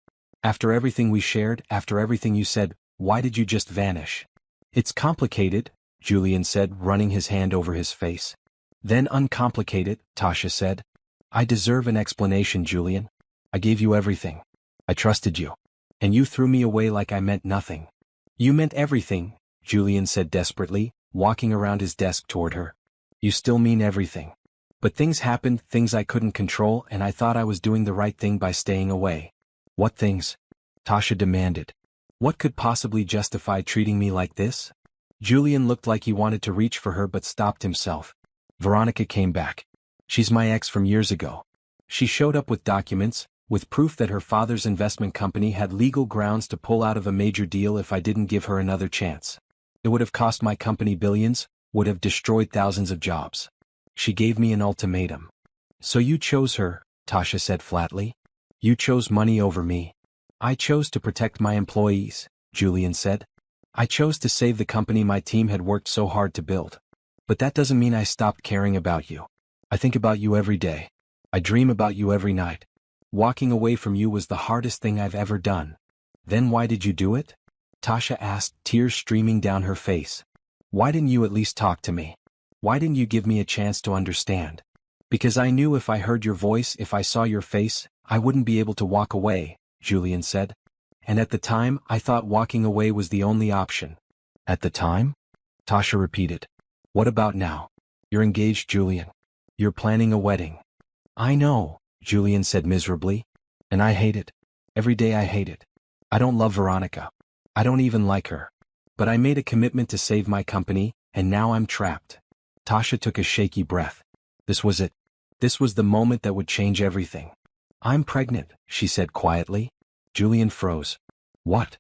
After everything we shared, after everything you said, why did you just vanish? It's complicated, Julian said, running his hand over his face. Then uncomplicated, Tasha said. I deserve an explanation, Julian. I gave you everything. I trusted you. And you threw me away like I meant nothing. You meant everything, Julian said desperately, walking around his desk toward her. You still mean everything. But things happened, things I couldn't control, and I thought I was doing the right thing by staying away. What things? Tasha demanded. What could possibly justify treating me like this? Julian looked like he wanted to reach for her but stopped himself. Veronica came back. She's my ex from years ago. She showed up with documents, with proof that her father's investment company had legal grounds to pull out of a major deal if I didn't give her another chance. It would have cost my company billions, would have destroyed thousands of jobs. She gave me an ultimatum. So you chose her, Tasha said flatly. You chose money over me. I chose to protect my employees, Julian said. I chose to save the company my team had worked so hard to build. But that doesn't mean I stopped caring about you. I think about you every day. I dream about you every night. Walking away from you was the hardest thing I've ever done. Then why did you do it? Tasha asked, tears streaming down her face. Why didn't you at least talk to me? Why didn't you give me a chance to understand? Because I knew if I heard your voice, if I saw your face, I wouldn't be able to walk away, Julian said. And at the time, I thought walking away was the only option. At the time? Tasha repeated. What about now? You're engaged, Julian. You're planning a wedding. I know, Julian said miserably. And I hate it. Every day I hate it. I don't love Veronica. I don't even like her. But I made a commitment to save my company, and now I'm trapped. Tasha took a shaky breath. This was it. This was the moment that would change everything. I'm pregnant, she said quietly. Julian froze. What?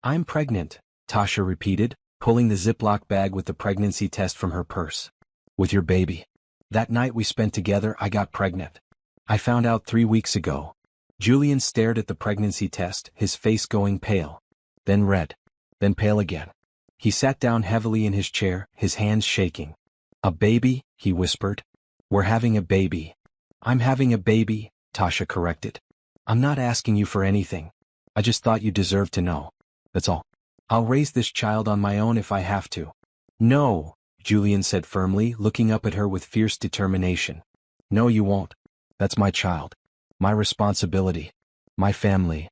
I'm pregnant, Tasha repeated, pulling the Ziploc bag with the pregnancy test from her purse. With your baby. That night we spent together, I got pregnant. I found out 3 weeks ago. Julian stared at the pregnancy test, his face going pale. Then red. Then pale again. He sat down heavily in his chair, his hands shaking. A baby, he whispered. We're having a baby. I'm having a baby, Tasha corrected. I'm not asking you for anything. I just thought you deserved to know. That's all. I'll raise this child on my own if I have to. No, Julian said firmly, looking up at her with fierce determination. No, you won't. That's my child. My responsibility. My family.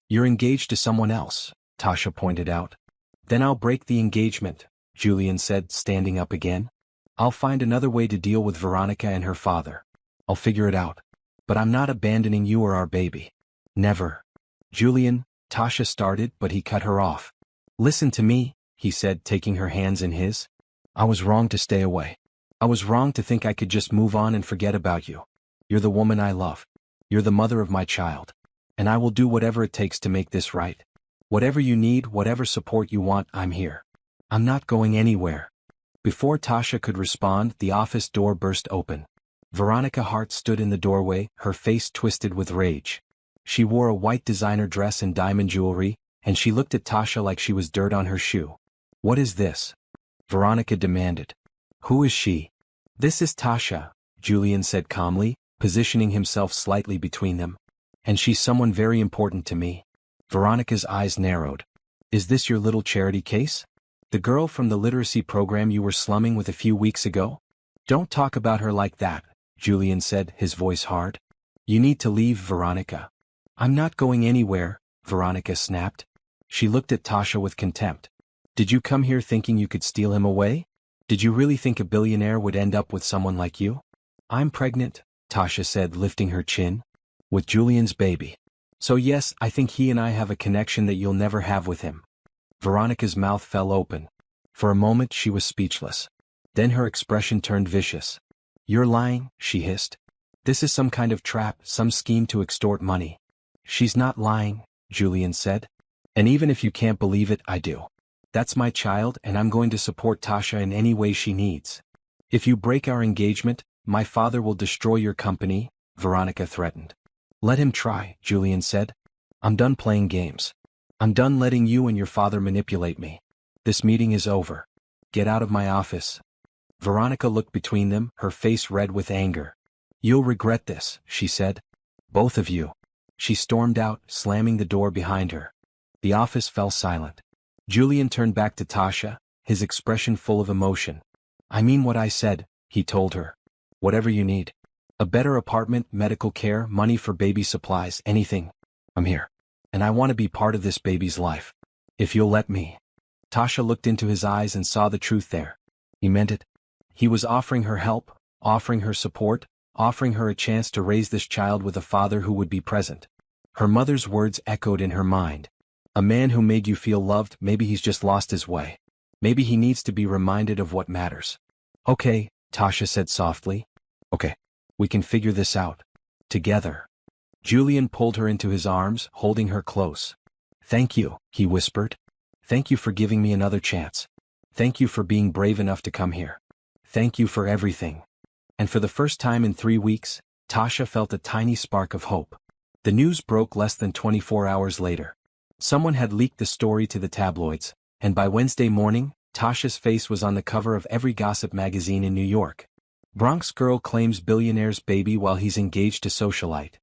You're engaged to someone else, Tasha pointed out. Then I'll break the engagement, Julian said, standing up again. I'll find another way to deal with Veronica and her father. I'll figure it out. But I'm not abandoning you or our baby. Never. Julian, Tasha started, but he cut her off. Listen to me, he said, taking her hands in his. I was wrong to stay away. I was wrong to think I could just move on and forget about you. You're the woman I love. You're the mother of my child. And I will do whatever it takes to make this right. Whatever you need, whatever support you want, I'm here. I'm not going anywhere. Before Tasha could respond, the office door burst open. Veronica Hearth stood in the doorway, her face twisted with rage. She wore a white designer dress and diamond jewelry, and she looked at Tasha like she was dirt on her shoe. What is this? Veronica demanded. Who is she? This is Tasha, Julian said calmly, positioning himself slightly between them. And she's someone very important to me. Veronica's eyes narrowed. Is this your little charity case? The girl from the literacy program you were slumming with a few weeks ago? Don't talk about her like that, Julian said, his voice hard. You need to leave, Veronica. I'm not going anywhere, Veronica snapped. She looked at Tasha with contempt. Did you come here thinking you could steal him away? Did you really think a billionaire would end up with someone like you? I'm pregnant, Tasha said, lifting her chin. With Julian's baby. So yes, I think he and I have a connection that you'll never have with him. Veronica's mouth fell open. For a moment she was speechless. Then her expression turned vicious. You're lying, she hissed. This is some kind of trap, some scheme to extort money. She's not lying, Julian said. And even if you can't believe it, I do. That's my child, and I'm going to support Tasha in any way she needs. If you break our engagement, my father will destroy your company, Veronica threatened. Let him try, Julian said. I'm done playing games. I'm done letting you and your father manipulate me. This meeting is over. Get out of my office. Veronica looked between them, her face red with anger. You'll regret this, she said. Both of you. She stormed out, slamming the door behind her. The office fell silent. Julian turned back to Tasha, his expression full of emotion. I mean what I said, he told her. Whatever you need. A better apartment, medical care, money for baby supplies, anything. I'm here. And I want to be part of this baby's life. If you'll let me. Tasha looked into his eyes and saw the truth there. He meant it. He was offering her help, offering her support, offering her a chance to raise this child with a father who would be present. Her mother's words echoed in her mind. A man who made you feel loved, maybe he's just lost his way. Maybe he needs to be reminded of what matters. Okay, Tasha said softly. Okay. We can figure this out. Together. Julian pulled her into his arms, holding her close. Thank you, he whispered. Thank you for giving me another chance. Thank you for being brave enough to come here. Thank you for everything. And for the first time in 3 weeks, Tasha felt a tiny spark of hope. The news broke less than 24 hours later. Someone had leaked the story to the tabloids, and by Wednesday morning, Tasha's face was on the cover of every gossip magazine in New York. Bronx girl claims billionaire's baby while he's engaged to socialite.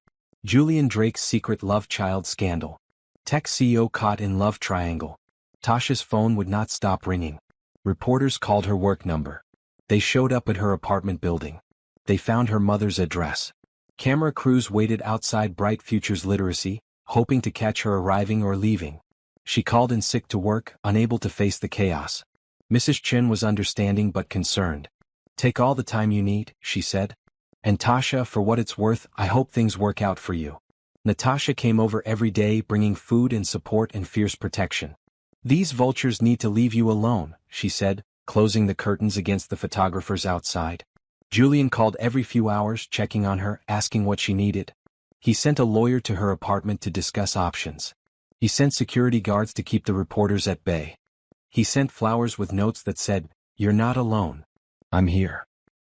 Julian Drake's secret love child scandal. Tech CEO caught in love triangle. Tasha's phone would not stop ringing. Reporters called her work number. They showed up at her apartment building. They found her mother's address. Camera crews waited outside Bright Futures Literacy, hoping to catch her arriving or leaving. She called in sick to work, unable to face the chaos. Mrs. Chin was understanding but concerned. Take all the time you need, she said. And Tasha, for what it's worth, I hope things work out for you. Natasha came over every day bringing food and support and fierce protection. These vultures need to leave you alone, she said, closing the curtains against the photographers outside. Julian called every few hours, checking on her, asking what she needed. He sent a lawyer to her apartment to discuss options. He sent security guards to keep the reporters at bay. He sent flowers with notes that said, "You're not alone. I'm here."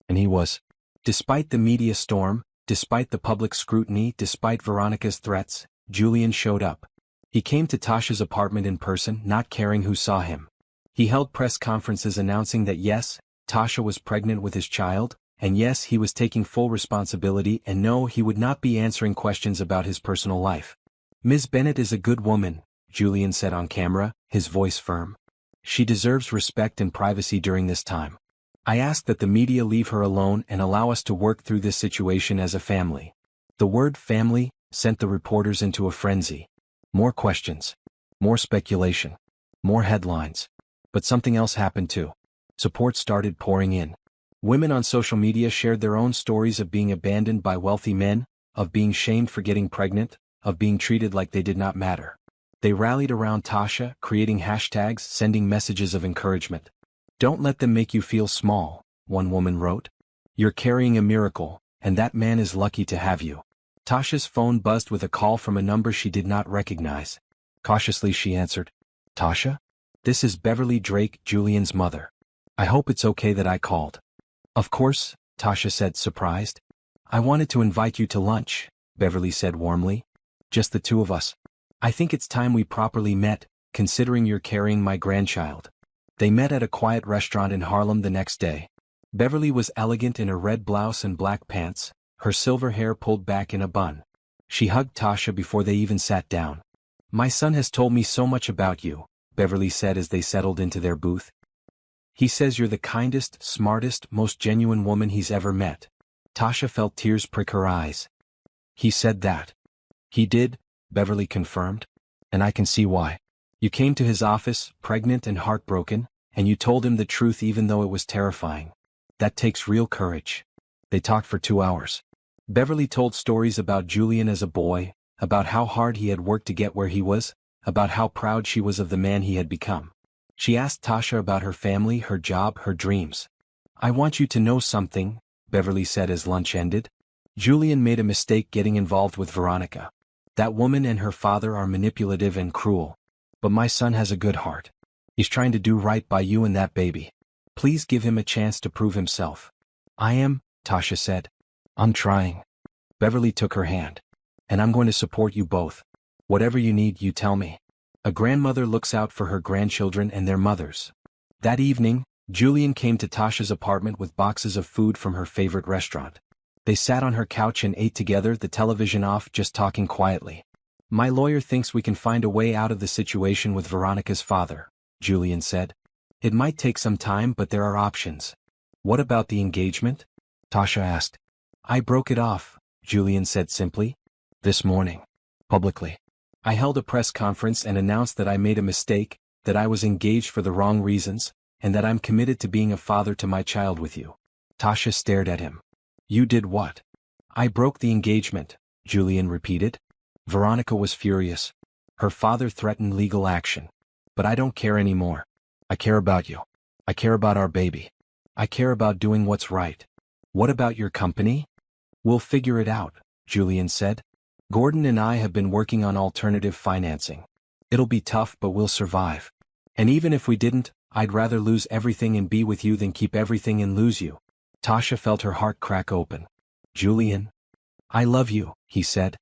And he was. Despite the media storm, despite the public scrutiny, despite Veronica's threats, Julian showed up. He came to Tasha's apartment in person, not caring who saw him. He held press conferences announcing that yes, Tasha was pregnant with his child, and yes, he was taking full responsibility, and no, he would not be answering questions about his personal life. Ms. Bennett is a good woman, Julian said on camera, his voice firm. She deserves respect and privacy during this time. I ask that the media leave her alone and allow us to work through this situation as a family. The word family sent the reporters into a frenzy. More questions. More speculation. More headlines. But something else happened too. Support started pouring in. Women on social media shared their own stories of being abandoned by wealthy men, of being shamed for getting pregnant, of being treated like they did not matter. They rallied around Tasha, creating hashtags, sending messages of encouragement. Don't let them make you feel small, one woman wrote. You're carrying a miracle, and that man is lucky to have you. Tasha's phone buzzed with a call from a number she did not recognize. Cautiously she answered. Tasha? This is Beverly Drake, Julian's mother. I hope it's okay that I called. Of course, Tasha said, surprised. I wanted to invite you to lunch, Beverly said warmly. Just the two of us. I think it's time we properly met, considering you're carrying my grandchild. They met at a quiet restaurant in Harlem the next day. Beverly was elegant in a red blouse and black pants, her silver hair pulled back in a bun. She hugged Tasha before they even sat down. My son has told me so much about you, Beverly said as they settled into their booth. He says you're the kindest, smartest, most genuine woman he's ever met. Tasha felt tears prick her eyes. He said that. He did, Beverly confirmed. And I can see why. You came to his office, pregnant and heartbroken, and you told him the truth even though it was terrifying. That takes real courage. They talked for 2 hours. Beverly told stories about Julian as a boy, about how hard he had worked to get where he was, about how proud she was of the man he had become. She asked Tasha about her family, her job, her dreams. I want you to know something, Beverly said as lunch ended. Julian made a mistake getting involved with Veronica. That woman and her father are manipulative and cruel. But my son has a good heart. He's trying to do right by you and that baby. Please give him a chance to prove himself. I am, Tasha said. I'm trying. Beverly took her hand. And I'm going to support you both. Whatever you need, you tell me. A grandmother looks out for her grandchildren and their mothers. That evening, Julian came to Tasha's apartment with boxes of food from her favorite restaurant. They sat on her couch and ate together, the television off, just talking quietly. My lawyer thinks we can find a way out of the situation with Veronica's father, Julian said. It might take some time, but there are options. What about the engagement? Tasha asked. I broke it off, Julian said simply. This morning. Publicly. I held a press conference and announced that I made a mistake, that I was engaged for the wrong reasons, and that I'm committed to being a father to my child with you. Tasha stared at him. You did what? I broke the engagement, Julian repeated. Veronica was furious. Her father threatened legal action. But I don't care anymore. I care about you. I care about our baby. I care about doing what's right. What about your company? We'll figure it out, Julian said. Gordon and I have been working on alternative financing. It'll be tough, but we'll survive. And even if we didn't, I'd rather lose everything and be with you than keep everything and lose you. Tasha felt her heart crack open. Julian. I love you, he said.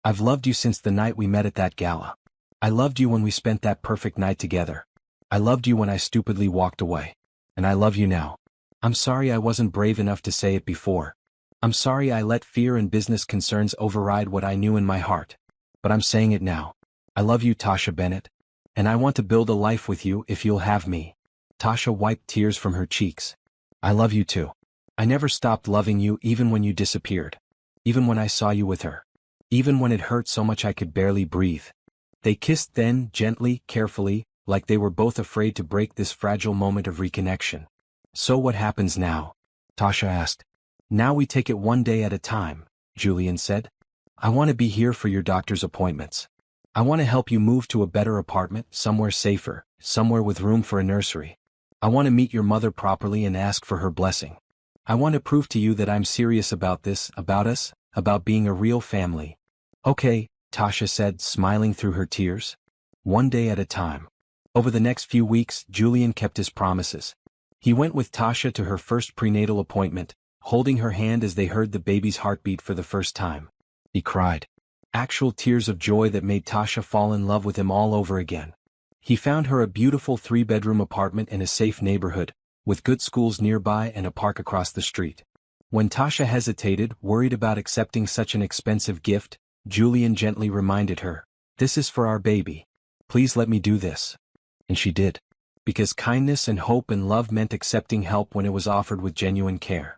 I've loved you since the night we met at that gala. I loved you when we spent that perfect night together. I loved you when I stupidly walked away. And I love you now. I'm sorry I wasn't brave enough to say it before. I'm sorry I let fear and business concerns override what I knew in my heart. But I'm saying it now. I love you, Tasha Bennett. And I want to build a life with you if you'll have me. Tasha wiped tears from her cheeks. I love you too. I never stopped loving you even when you disappeared. Even when I saw you with her. Even when it hurt so much I could barely breathe. They kissed then, gently, carefully, like they were both afraid to break this fragile moment of reconnection. So what happens now? Tasha asked. Now we take it one day at a time, Julian said. I want to be here for your doctor's appointments. I want to help you move to a better apartment, somewhere safer, somewhere with room for a nursery. I want to meet your mother properly and ask for her blessing. I want to prove to you that I'm serious about this, about us, about being a real family. Okay, Tasha said, smiling through her tears. One day at a time. Over the next few weeks, Julian kept his promises. He went with Tasha to her first prenatal appointment, holding her hand as they heard the baby's heartbeat for the first time. He cried. Actual tears of joy that made Tasha fall in love with him all over again. He found her a beautiful 3-bedroom apartment in a safe neighborhood, with good schools nearby and a park across the street. When Tasha hesitated, worried about accepting such an expensive gift, Julian gently reminded her, "This is for our baby. Please let me do this." And she did. Because kindness and hope and love meant accepting help when it was offered with genuine care.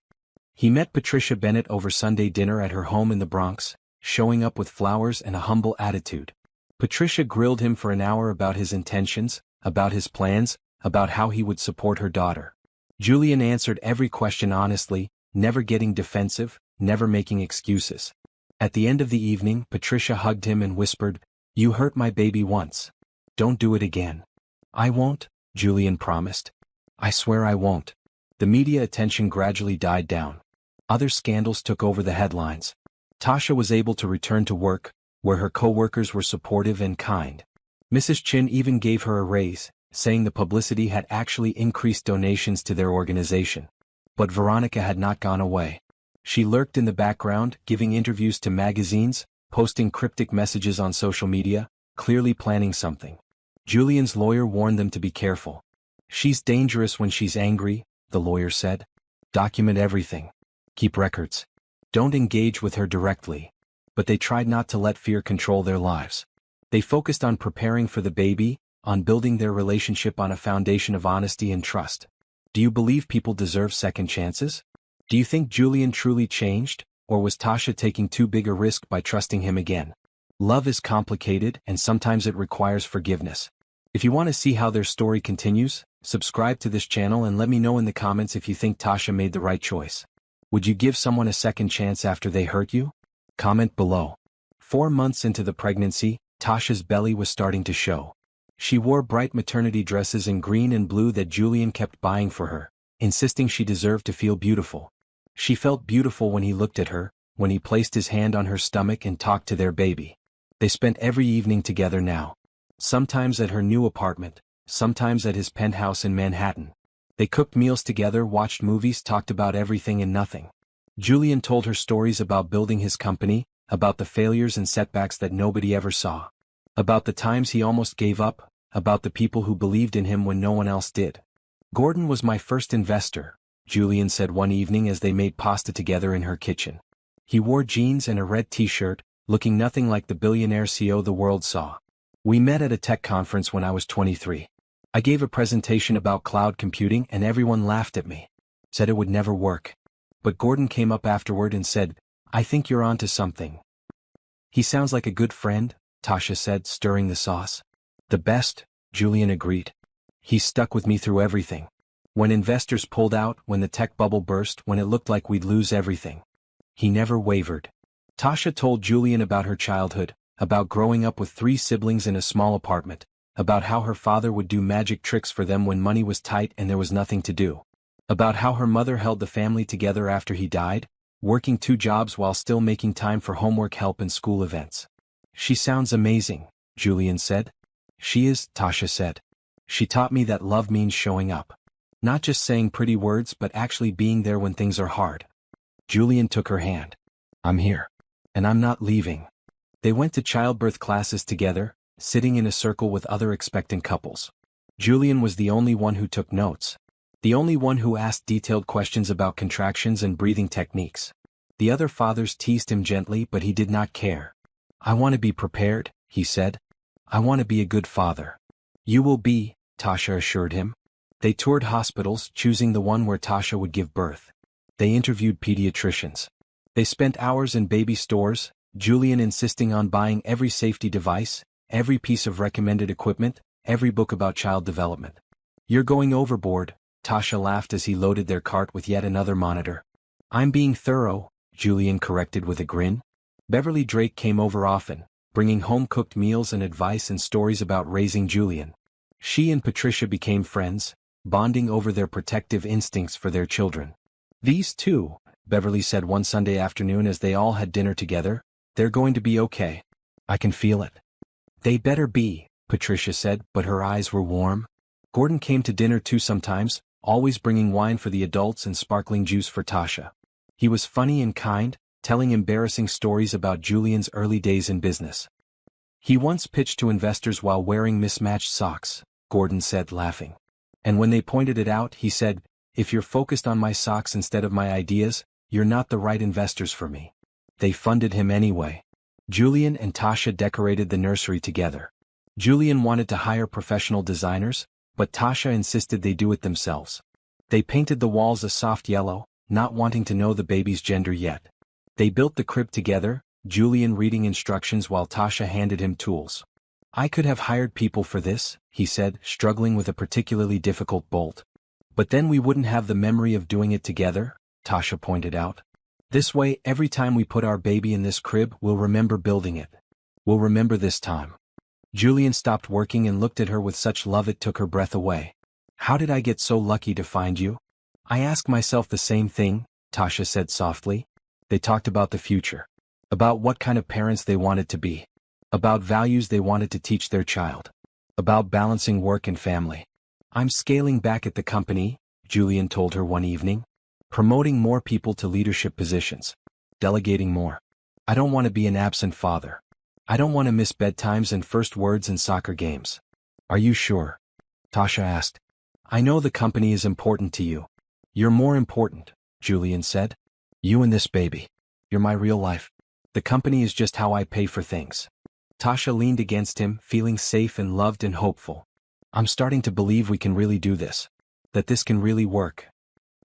He met Patricia Bennett over Sunday dinner at her home in the Bronx, showing up with flowers and a humble attitude. Patricia grilled him for an hour about his intentions, about his plans, about how he would support her daughter. Julian answered every question honestly, never getting defensive, never making excuses. At the end of the evening, Patricia hugged him and whispered, "You hurt my baby once. Don't do it again." "I won't," Julian promised. "I swear I won't." The media attention gradually died down. Other scandals took over the headlines. Tasha was able to return to work, where her co-workers were supportive and kind. Mrs. Chin even gave her a raise, saying the publicity had actually increased donations to their organization. But Veronica had not gone away. She lurked in the background, giving interviews to magazines, posting cryptic messages on social media, clearly planning something. Julian's lawyer warned them to be careful. "She's dangerous when she's angry," the lawyer said. "Document everything. Keep records. Don't engage with her directly." But they tried not to let fear control their lives. They focused on preparing for the baby, on building their relationship on a foundation of honesty and trust. Do you believe people deserve second chances? Do you think Julian truly changed, or was Tasha taking too big a risk by trusting him again? Love is complicated, and sometimes it requires forgiveness. If you want to see how their story continues, subscribe to this channel and let me know in the comments if you think Tasha made the right choice. Would you give someone a second chance after they hurt you? Comment below. 4 months into the pregnancy, Tasha's belly was starting to show. She wore bright maternity dresses in green and blue that Julian kept buying for her, insisting she deserved to feel beautiful. She felt beautiful when he looked at her, when he placed his hand on her stomach and talked to their baby. They spent every evening together now. Sometimes at her new apartment, sometimes at his penthouse in Manhattan. They cooked meals together, watched movies, talked about everything and nothing. Julian told her stories about building his company, about the failures and setbacks that nobody ever saw. About the times he almost gave up, about the people who believed in him when no one else did. "Gordon was my first investor," Julian said one evening as they made pasta together in her kitchen. He wore jeans and a red t-shirt, looking nothing like the billionaire CEO the world saw. "We met at a tech conference when I was 23. I gave a presentation about cloud computing and everyone laughed at me. Said it would never work. But Gordon came up afterward and said, 'I think you're onto something.'" "He sounds like a good friend," Tasha said, stirring the sauce. "The best," Julian agreed. "He stuck with me through everything. When investors pulled out, when the tech bubble burst, when it looked like we'd lose everything. He never wavered." Tasha told Julian about her childhood, about growing up with 3 siblings in a small apartment, about how her father would do magic tricks for them when money was tight and there was nothing to do. About how her mother held the family together after he died, working 2 jobs while still making time for homework help and school events. "She sounds amazing," Julian said. "She is," Tasha said. "She taught me that love means showing up. Not just saying pretty words but actually being there when things are hard." Julian took her hand. "I'm here. And I'm not leaving." They went to childbirth classes together, sitting in a circle with other expectant couples. Julian was the only one who took notes. The only one who asked detailed questions about contractions and breathing techniques. The other fathers teased him gently, but he did not care. "I want to be prepared," he said. "I want to be a good father." "You will be," Tasha assured him. They toured hospitals, choosing the one where Tasha would give birth. They interviewed pediatricians. They spent hours in baby stores, Julian insisting on buying every safety device, every piece of recommended equipment, every book about child development. "You're going overboard," Tasha laughed as he loaded their cart with yet another monitor. "I'm being thorough," Julian corrected with a grin. Beverly Drake came over often, bringing home-cooked meals and advice and stories about raising Julian. She and Patricia became friends, bonding over their protective instincts for their children. "These two," Beverly said one Sunday afternoon as they all had dinner together, "they're going to be okay. I can feel it." "They better be," Patricia said, but her eyes were warm. Gordon came to dinner too sometimes, always bringing wine for the adults and sparkling juice for Tasha. He was funny and kind, telling embarrassing stories about Julian's early days in business. He once pitched to investors while wearing mismatched socks, Gordon said, laughing. And when they pointed it out, he said, "If you're focused on my socks instead of my ideas, you're not the right investors for me." They funded him anyway. Julian and Tasha decorated the nursery together. Julian wanted to hire professional designers, but Tasha insisted they do it themselves. They painted the walls a soft yellow, not wanting to know the baby's gender yet. They built the crib together, Julian reading instructions while Tasha handed him tools. "I could have hired people for this," he said, struggling with a particularly difficult bolt. "But then we wouldn't have the memory of doing it together," Tasha pointed out. "This way, every time we put our baby in this crib, we'll remember building it. We'll remember this time." Julian stopped working and looked at her with such love it took her breath away. "How did I get so lucky to find you?" "I ask myself the same thing," Tasha said softly. They talked about the future. About what kind of parents they wanted to be. About values they wanted to teach their child. About balancing work and family. "I'm scaling back at the company," Julian told her one evening. "Promoting more people to leadership positions. Delegating more. I don't want to be an absent father. I don't want to miss bedtimes and first words in soccer games." "Are you sure?" Tasha asked. "I know the company is important to you." "You're more important," Julian said. "You and this baby. You're my real life. The company is just how I pay for things." Tasha leaned against him, feeling safe and loved and hopeful. "I'm starting to believe we can really do this. That this can really work."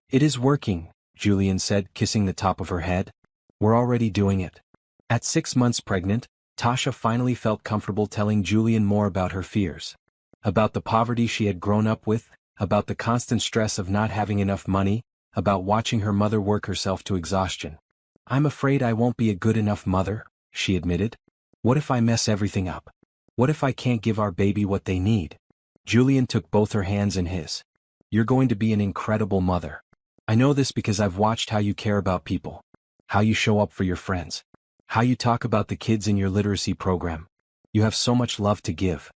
"It is working," Julian said, kissing the top of her head. "We're already doing it." At 6 months pregnant, Tasha finally felt comfortable telling Julian more about her fears. About the poverty she had grown up with, about the constant stress of not having enough money, about watching her mother work herself to exhaustion. "I'm afraid I won't be a good enough mother," she admitted. "What if I mess everything up? What if I can't give our baby what they need?" Julian took both her hands in his. "You're going to be an incredible mother. I know this because I've watched how you care about people. How you show up for your friends. How you talk about the kids in your literacy program. You have so much love to give."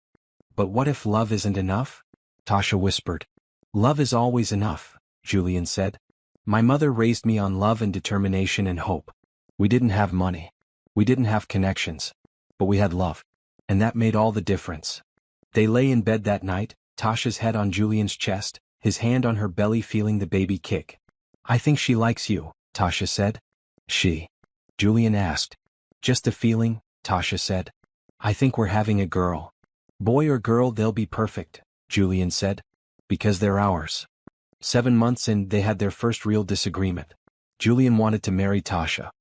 "But what if love isn't enough?" Tasha whispered. "Love is always enough," Julian said. "My mother raised me on love and determination and hope. We didn't have money. We didn't have connections. But we had love. And that made all the difference." They lay in bed that night, Tasha's head on Julian's chest, his hand on her belly feeling the baby kick. "I think she likes you," Tasha said. "She?" Julian asked. "Just a feeling," Tasha said. "I think we're having a girl." "Boy or girl, they'll be perfect," Julian said. "Because they're ours." 7 months in, they had their first real disagreement. Julian wanted to marry Tasha.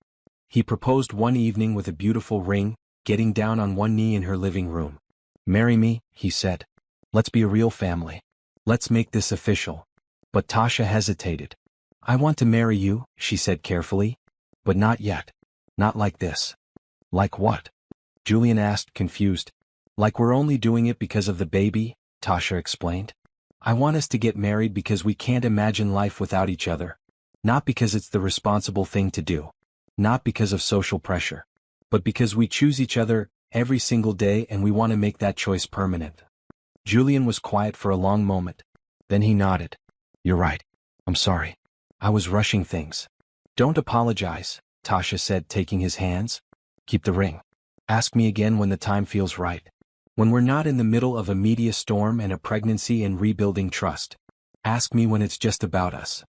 He proposed one evening with a beautiful ring, getting down on one knee in her living room. "Marry me," he said. "Let's be a real family. Let's make this official." But Tasha hesitated. "I want to marry you," she said carefully. "But not yet. Not like this." "Like what?" Julian asked, confused. "Like we're only doing it because of the baby," Tasha explained. "I want us to get married because we can't imagine life without each other. Not because it's the responsible thing to do. Not because of social pressure. But because we choose each other every single day and we want to make that choice permanent." Julian was quiet for a long moment. Then he nodded. "You're right. I'm sorry. I was rushing things." "Don't apologize," Tasha said, taking his hands. "Keep the ring. Ask me again when the time feels right. When we're not in the middle of a media storm and a pregnancy and rebuilding trust. Ask me when it's just about us."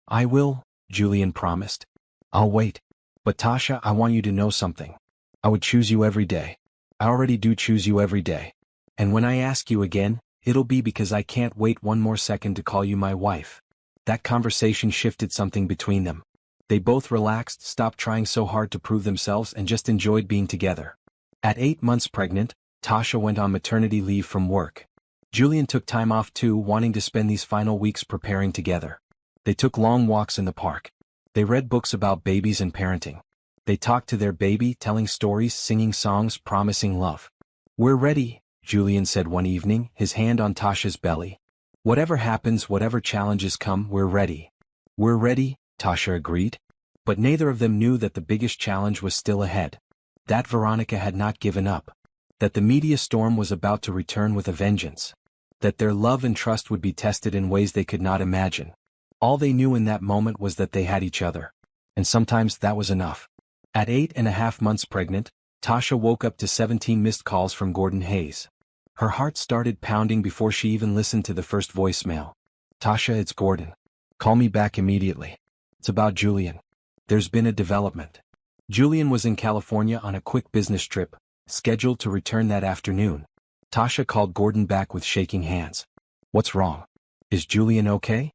"I will," Julian promised. "I'll wait. But Tasha, I want you to know something. I would choose you every day. I already do choose you every day. And when I ask you again, it'll be because I can't wait one more second to call you my wife." That conversation shifted something between them. They both relaxed, stopped trying so hard to prove themselves, and just enjoyed being together. At 8 months pregnant, Tasha went on maternity leave from work. Julian took time off too, wanting to spend these final weeks preparing together. They took long walks in the park. They read books about babies and parenting. They talked to their baby, telling stories, singing songs, promising love. "We're ready," Julian said one evening, his hand on Tasha's belly. "Whatever happens, whatever challenges come, we're ready." "We're ready," Tasha agreed. But neither of them knew that the biggest challenge was still ahead. That Veronica had not given up. That the media storm was about to return with a vengeance. That their love and trust would be tested in ways they could not imagine. All they knew in that moment was that they had each other. And sometimes that was enough. At 8.5 months pregnant, Tasha woke up to 17 missed calls from Gordon Hayes. Her heart started pounding before she even listened to the first voicemail. Tasha, it's Gordon. Call me back immediately. It's about Julian. There's been a development. Julian was in California on a quick business trip, scheduled to return that afternoon. Tasha called Gordon back with shaking hands. What's wrong? Is Julian okay?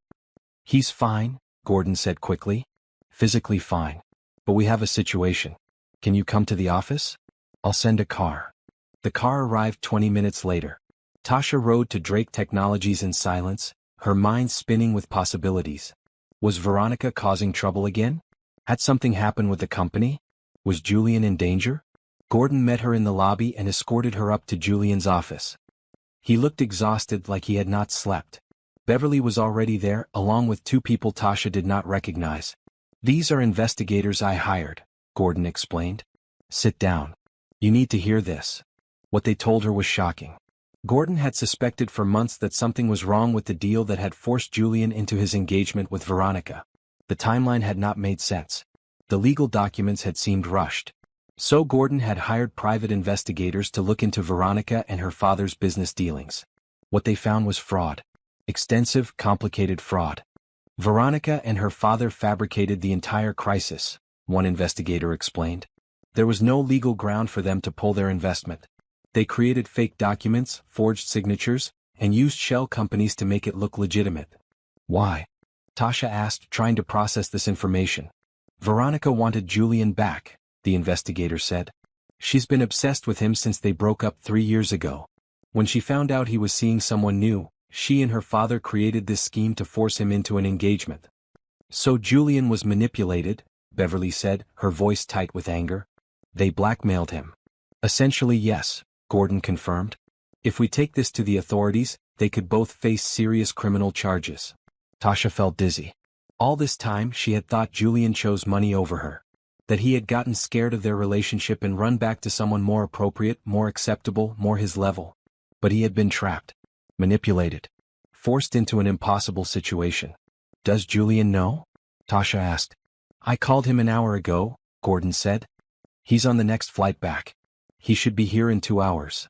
He's fine, Gordon said quickly. Physically fine. But we have a situation. Can you come to the office? I'll send a car. The car arrived 20 minutes later. Tasha rode to Drake Technologies in silence, her mind spinning with possibilities. Was Veronica causing trouble again? Had something happened with the company? Was Julian in danger? Gordon met her in the lobby and escorted her up to Julian's office. He looked exhausted, like he had not slept. Beverly was already there, along with two people Tasha did not recognize. These are investigators I hired, Gordon explained. Sit down. You need to hear this. What they told her was shocking. Gordon had suspected for months that something was wrong with the deal that had forced Julian into his engagement with Veronica. The timeline had not made sense. The legal documents had seemed rushed. So Gordon had hired private investigators to look into Veronica and her father's business dealings. What they found was fraud. Extensive, complicated fraud. Veronica and her father fabricated the entire crisis, one investigator explained. There was no legal ground for them to pull their investment. They created fake documents, forged signatures, and used shell companies to make it look legitimate. Why? Tasha asked, trying to process this information. Veronica wanted Julian back, the investigator said. She's been obsessed with him since they broke up 3 years ago. When she found out he was seeing someone new, she and her father created this scheme to force him into an engagement. So Julian was manipulated, Beverly said, her voice tight with anger. They blackmailed him. Essentially, yes, Gordon confirmed. If we take this to the authorities, they could both face serious criminal charges. Tasha felt dizzy. All this time she had thought Julian chose money over her. That he had gotten scared of their relationship and run back to someone more appropriate, more acceptable, more his level. But he had been trapped. Manipulated. Forced into an impossible situation. Does Julian know? Tasha asked. I called him an hour ago, Gordon said. He's on the next flight back. He should be here in 2 hours.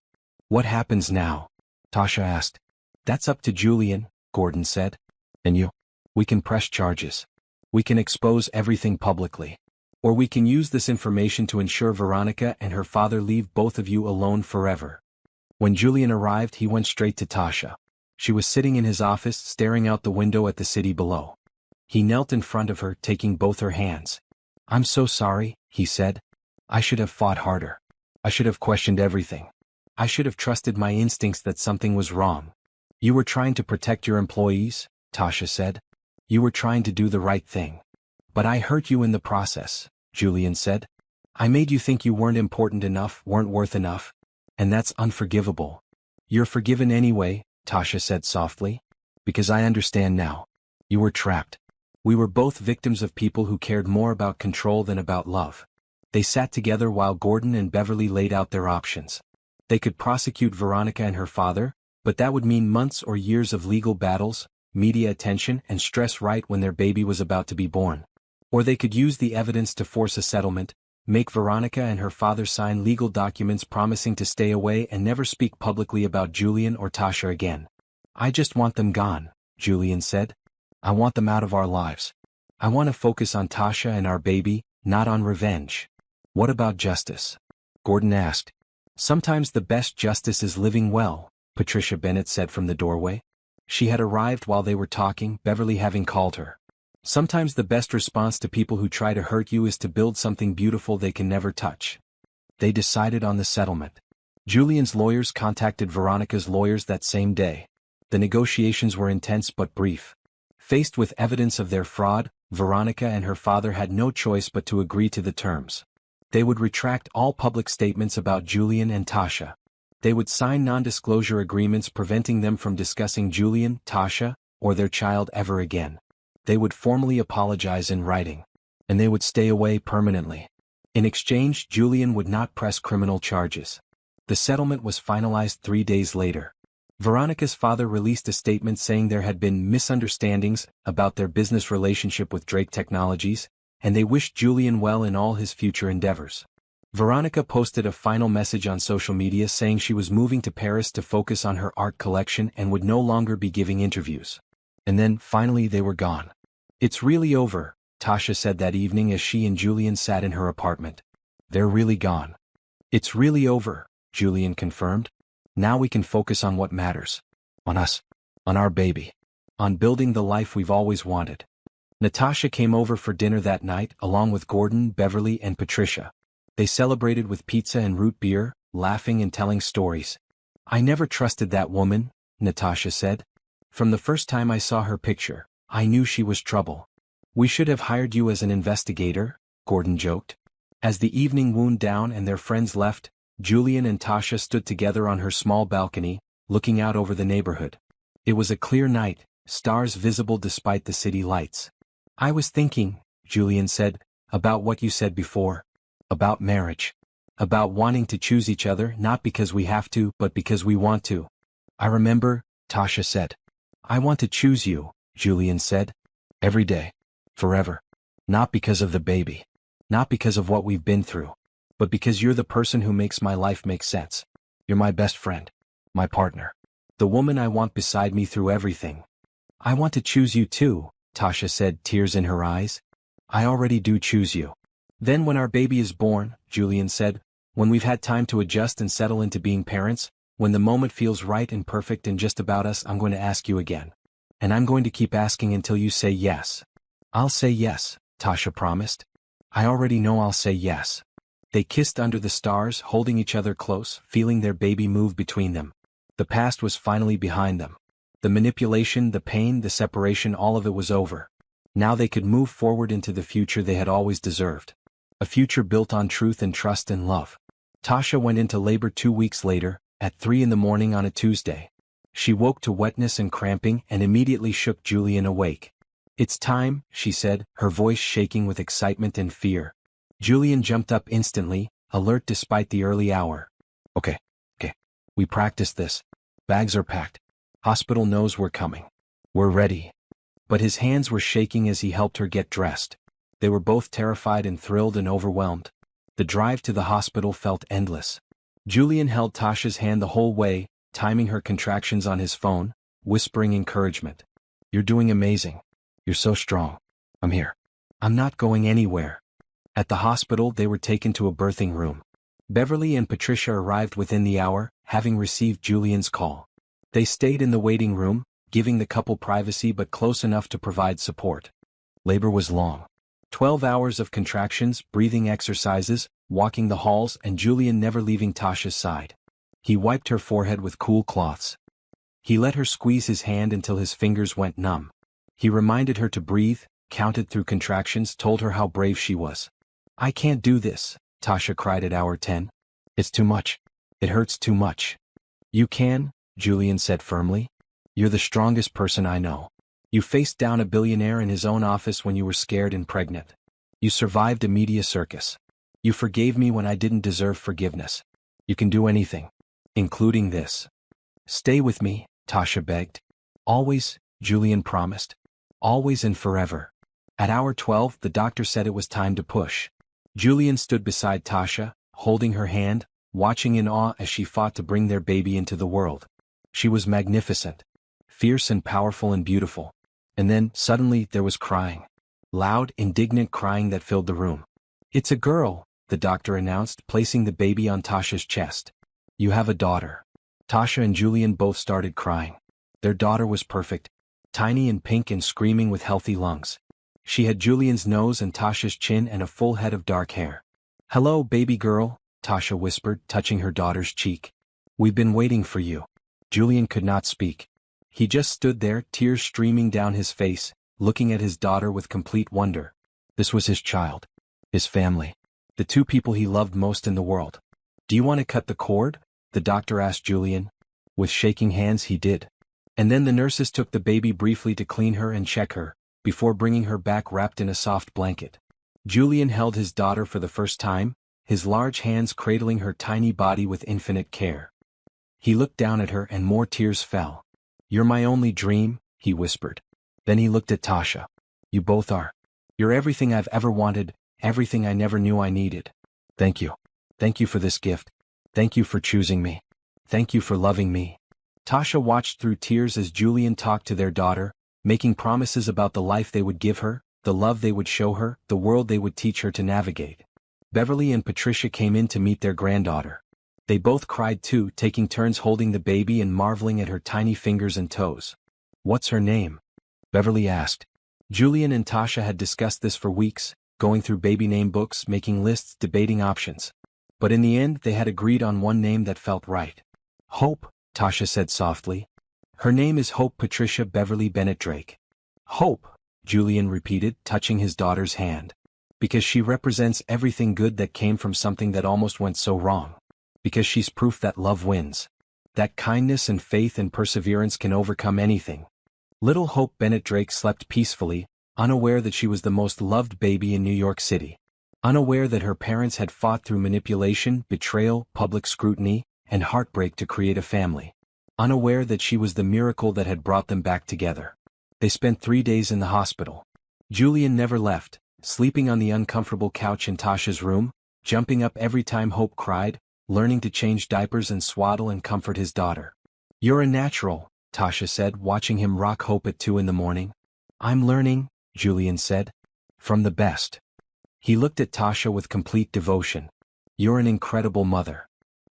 What happens now? Tasha asked. That's up to Julian, Gordon said. And you? We can press charges. We can expose everything publicly. Or we can use this information to ensure Veronica and her father leave both of you alone forever. When Julian arrived, he went straight to Tasha. She was sitting in his office, staring out the window at the city below. He knelt in front of her, taking both her hands. I'm so sorry, he said. I should have fought harder. I should have questioned everything. I should have trusted my instincts that something was wrong. You were trying to protect your employees, Tasha said. You were trying to do the right thing. But I hurt you in the process, Julian said. I made you think you weren't important enough, weren't worth enough. And that's unforgivable. You're forgiven anyway, Tasha said softly. Because I understand now. You were trapped. We were both victims of people who cared more about control than about love. They sat together while Gordon and Beverly laid out their options. They could prosecute Veronica and her father, but that would mean months or years of legal battles, media attention, and stress right when their baby was about to be born. Or they could use the evidence to force a settlement, make Veronica and her father sign legal documents promising to stay away and never speak publicly about Julian or Tasha again. I just want them gone, Julian said. I want them out of our lives. I want to focus on Tasha and our baby, not on revenge. What about justice? Gordon asked. Sometimes the best justice is living well, Patricia Bennett said from the doorway. She had arrived while they were talking, Beverly having called her. Sometimes the best response to people who try to hurt you is to build something beautiful they can never touch. They decided on the settlement. Julian's lawyers contacted Veronica's lawyers that same day. The negotiations were intense but brief. Faced with evidence of their fraud, Veronica and her father had no choice but to agree to the terms. They would retract all public statements about Julian and Tasha. They would sign non-disclosure agreements preventing them from discussing Julian, Tasha, or their child ever again. They would formally apologize in writing. And they would stay away permanently. In exchange, Julian would not press criminal charges. The settlement was finalized 3 days later. Veronica's father released a statement saying there had been misunderstandings about their business relationship with Drake Technologies. and they wished Julian well in all his future endeavors. Veronica posted a final message on social media saying she was moving to Paris to focus on her art collection and would no longer be giving interviews. And then, finally, they were gone. "It's really over," Tasha said that evening as she and Julian sat in her apartment. "They're really gone." "It's really over," Julian confirmed. "Now we can focus on what matters. On us. On our baby. On building the life we've always wanted." Natasha came over for dinner that night along with Gordon, Beverly, and Patricia. They celebrated with pizza and root beer, laughing and telling stories. "I never trusted that woman," Natasha said. "From the first time I saw her picture, I knew she was trouble." "We should have hired you as an investigator," Gordon joked. As the evening wound down and their friends left, Julian and Tasha stood together on her small balcony, looking out over the neighborhood. It was a clear night, stars visible despite the city lights. "I was thinking," Julian said, "about what you said before. About marriage. About wanting to choose each other not because we have to but because we want to." "I remember," Tasha said. "I want to choose you," Julian said. "Every day. Forever. Not because of the baby. Not because of what we've been through. But because you're the person who makes my life make sense. You're my best friend. My partner. The woman I want beside me through everything." "I want to choose you too," Tasha said, tears in her eyes. "I already do choose you." "Then when our baby is born," Julian said, "when we've had time to adjust and settle into being parents, when the moment feels right and perfect and just about us, I'm going to ask you again. And I'm going to keep asking until you say yes." "I'll say yes," Tasha promised. "I already know I'll say yes." They kissed under the stars, holding each other close, feeling their baby move between them. The past was finally behind them. The manipulation, the pain, the separation, all of it was over. Now they could move forward into the future they had always deserved. A future built on truth and trust and love. Tasha went into labor 2 weeks later, at 3 in the morning on a Tuesday. She woke to wetness and cramping and immediately shook Julian awake. "It's time," she said, her voice shaking with excitement and fear. Julian jumped up instantly, alert despite the early hour. Okay. We practiced this. Bags are packed. Hospital knows we're coming. We're ready." But his hands were shaking as he helped her get dressed. They were both terrified and thrilled and overwhelmed. The drive to the hospital felt endless. Julian held Tasha's hand the whole way, timing her contractions on his phone, whispering encouragement. "You're doing amazing. You're so strong. I'm here. I'm not going anywhere." At the hospital they were taken to a birthing room. Beverly and Patricia arrived within the hour, having received Julian's call. They stayed in the waiting room, giving the couple privacy but close enough to provide support. Labor was long. 12 hours of contractions, breathing exercises, walking the halls, and Julian never leaving Tasha's side. He wiped her forehead with cool cloths. He let her squeeze his hand until his fingers went numb. He reminded her to breathe, counted through contractions, told her how brave she was. "I can't do this," Tasha cried at hour 10. "It's too much. It hurts too much." "You can," Julian said firmly. "You're the strongest person I know. You faced down a billionaire in his own office when you were scared and pregnant. You survived a media circus. You forgave me when I didn't deserve forgiveness. You can do anything. Including this." "Stay with me," Tasha begged. "Always," Julian promised. "Always and forever." At hour 12 the doctor said it was time to push. Julian stood beside Tasha, holding her hand, watching in awe as she fought to bring their baby into the world. She was magnificent. Fierce and powerful and beautiful. And then, suddenly, there was crying. Loud, indignant crying that filled the room. "It's a girl," the doctor announced, placing the baby on Tasha's chest. "You have a daughter." Tasha and Julian both started crying. Their daughter was perfect. Tiny and pink and screaming with healthy lungs. She had Julian's nose and Tasha's chin and a full head of dark hair. "Hello, baby girl," Tasha whispered, touching her daughter's cheek. "We've been waiting for you." Julian could not speak. He just stood there, tears streaming down his face, looking at his daughter with complete wonder. This was his child. His family. The two people he loved most in the world. "Do you want to cut the cord?" the doctor asked Julian. With shaking hands he did. And then the nurses took the baby briefly to clean her and check her, before bringing her back wrapped in a soft blanket. Julian held his daughter for the first time, his large hands cradling her tiny body with infinite care. He looked down at her and more tears fell. "You're my only dream," he whispered. Then he looked at Tasha. "You both are. You're everything I've ever wanted, everything I never knew I needed. Thank you. Thank you for this gift. Thank you for choosing me. Thank you for loving me." Tasha watched through tears as Julian talked to their daughter, making promises about the life they would give her, the love they would show her, the world they would teach her to navigate. Beverly and Patricia came in to meet their granddaughter. They both cried too, taking turns holding the baby and marveling at her tiny fingers and toes. "What's her name?" Beverly asked. Julian and Tasha had discussed this for weeks, going through baby name books, making lists, debating options. But in the end they had agreed on one name that felt right. "Hope," Tasha said softly. "Her name is Hope Patricia Beverly Bennett Drake." "Hope," Julian repeated, touching his daughter's hand. "Because she represents everything good that came from something that almost went so wrong. Because she's proof that love wins. That kindness and faith and perseverance can overcome anything." Little Hope Bennett Drake slept peacefully, unaware that she was the most loved baby in New York City. Unaware that her parents had fought through manipulation, betrayal, public scrutiny, and heartbreak to create a family. Unaware that she was the miracle that had brought them back together. They spent 3 days in the hospital. Julian never left, sleeping on the uncomfortable couch in Tasha's room, jumping up every time Hope cried, learning to change diapers and swaddle and comfort his daughter. "You're a natural," Tasha said, watching him rock Hope at 2 in the morning. "I'm learning," Julian said. "From the best." He looked at Tasha with complete devotion. "You're an incredible mother."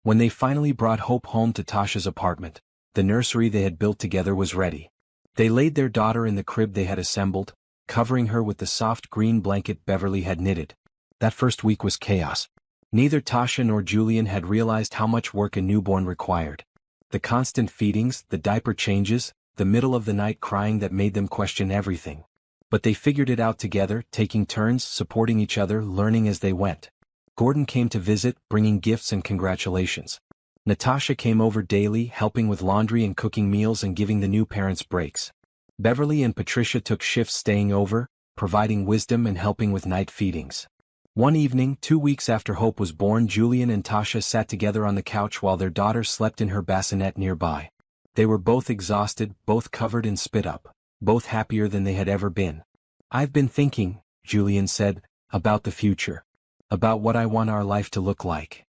When they finally brought Hope home to Tasha's apartment, the nursery they had built together was ready. They laid their daughter in the crib they had assembled, covering her with the soft green blanket Beverly had knitted. That first week was chaos. Neither Tasha nor Julian had realized how much work a newborn required. The constant feedings, the diaper changes, the middle of the night crying that made them question everything. But they figured it out together, taking turns, supporting each other, learning as they went. Gordon came to visit, bringing gifts and congratulations. Natasha came over daily, helping with laundry and cooking meals and giving the new parents breaks. Beverly and Patricia took shifts staying over, providing wisdom and helping with night feedings. One evening, 2 weeks after Hope was born, Julian and Tasha sat together on the couch while their daughter slept in her bassinet nearby. They were both exhausted, both covered in spit up, both happier than they had ever been. "I've been thinking," Julian said, "about the future. About what I want our life to look like."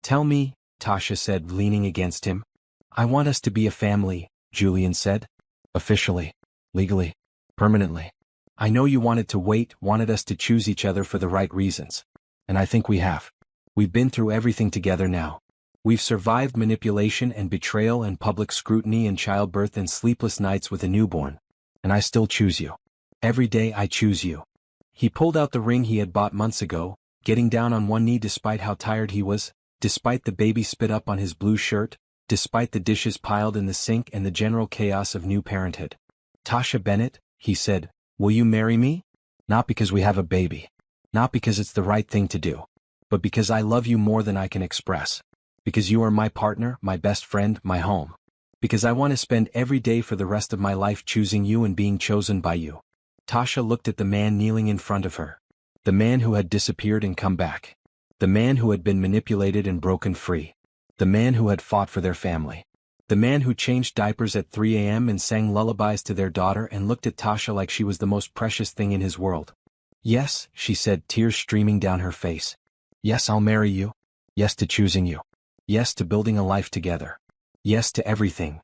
"Tell me," Tasha said, leaning against him. "I want us to be a family," Julian said. "Officially, legally, permanently. I know you wanted to wait, wanted us to choose each other for the right reasons. And I think we have. We've been through everything together now. We've survived manipulation and betrayal and public scrutiny and childbirth and sleepless nights with a newborn. And I still choose you. Every day I choose you." He pulled out the ring he had bought months ago, getting down on one knee despite how tired he was, despite the baby spit up on his blue shirt, despite the dishes piled in the sink and the general chaos of new parenthood. "Tasha Bennett," he said, "will you marry me? Not because we have a baby. Not because it's the right thing to do. But because I love you more than I can express. Because you are my partner, my best friend, my home. Because I want to spend every day for the rest of my life choosing you and being chosen by you." Tasha looked at the man kneeling in front of her. The man who had disappeared and come back. The man who had been manipulated and broken free. The man who had fought for their family. The man who changed diapers at 3 a.m. and sang lullabies to their daughter and looked at Tasha like she was the most precious thing in his world. "Yes," she said, tears streaming down her face. "Yes, I'll marry you. Yes to choosing you. Yes to building a life together. Yes to everything."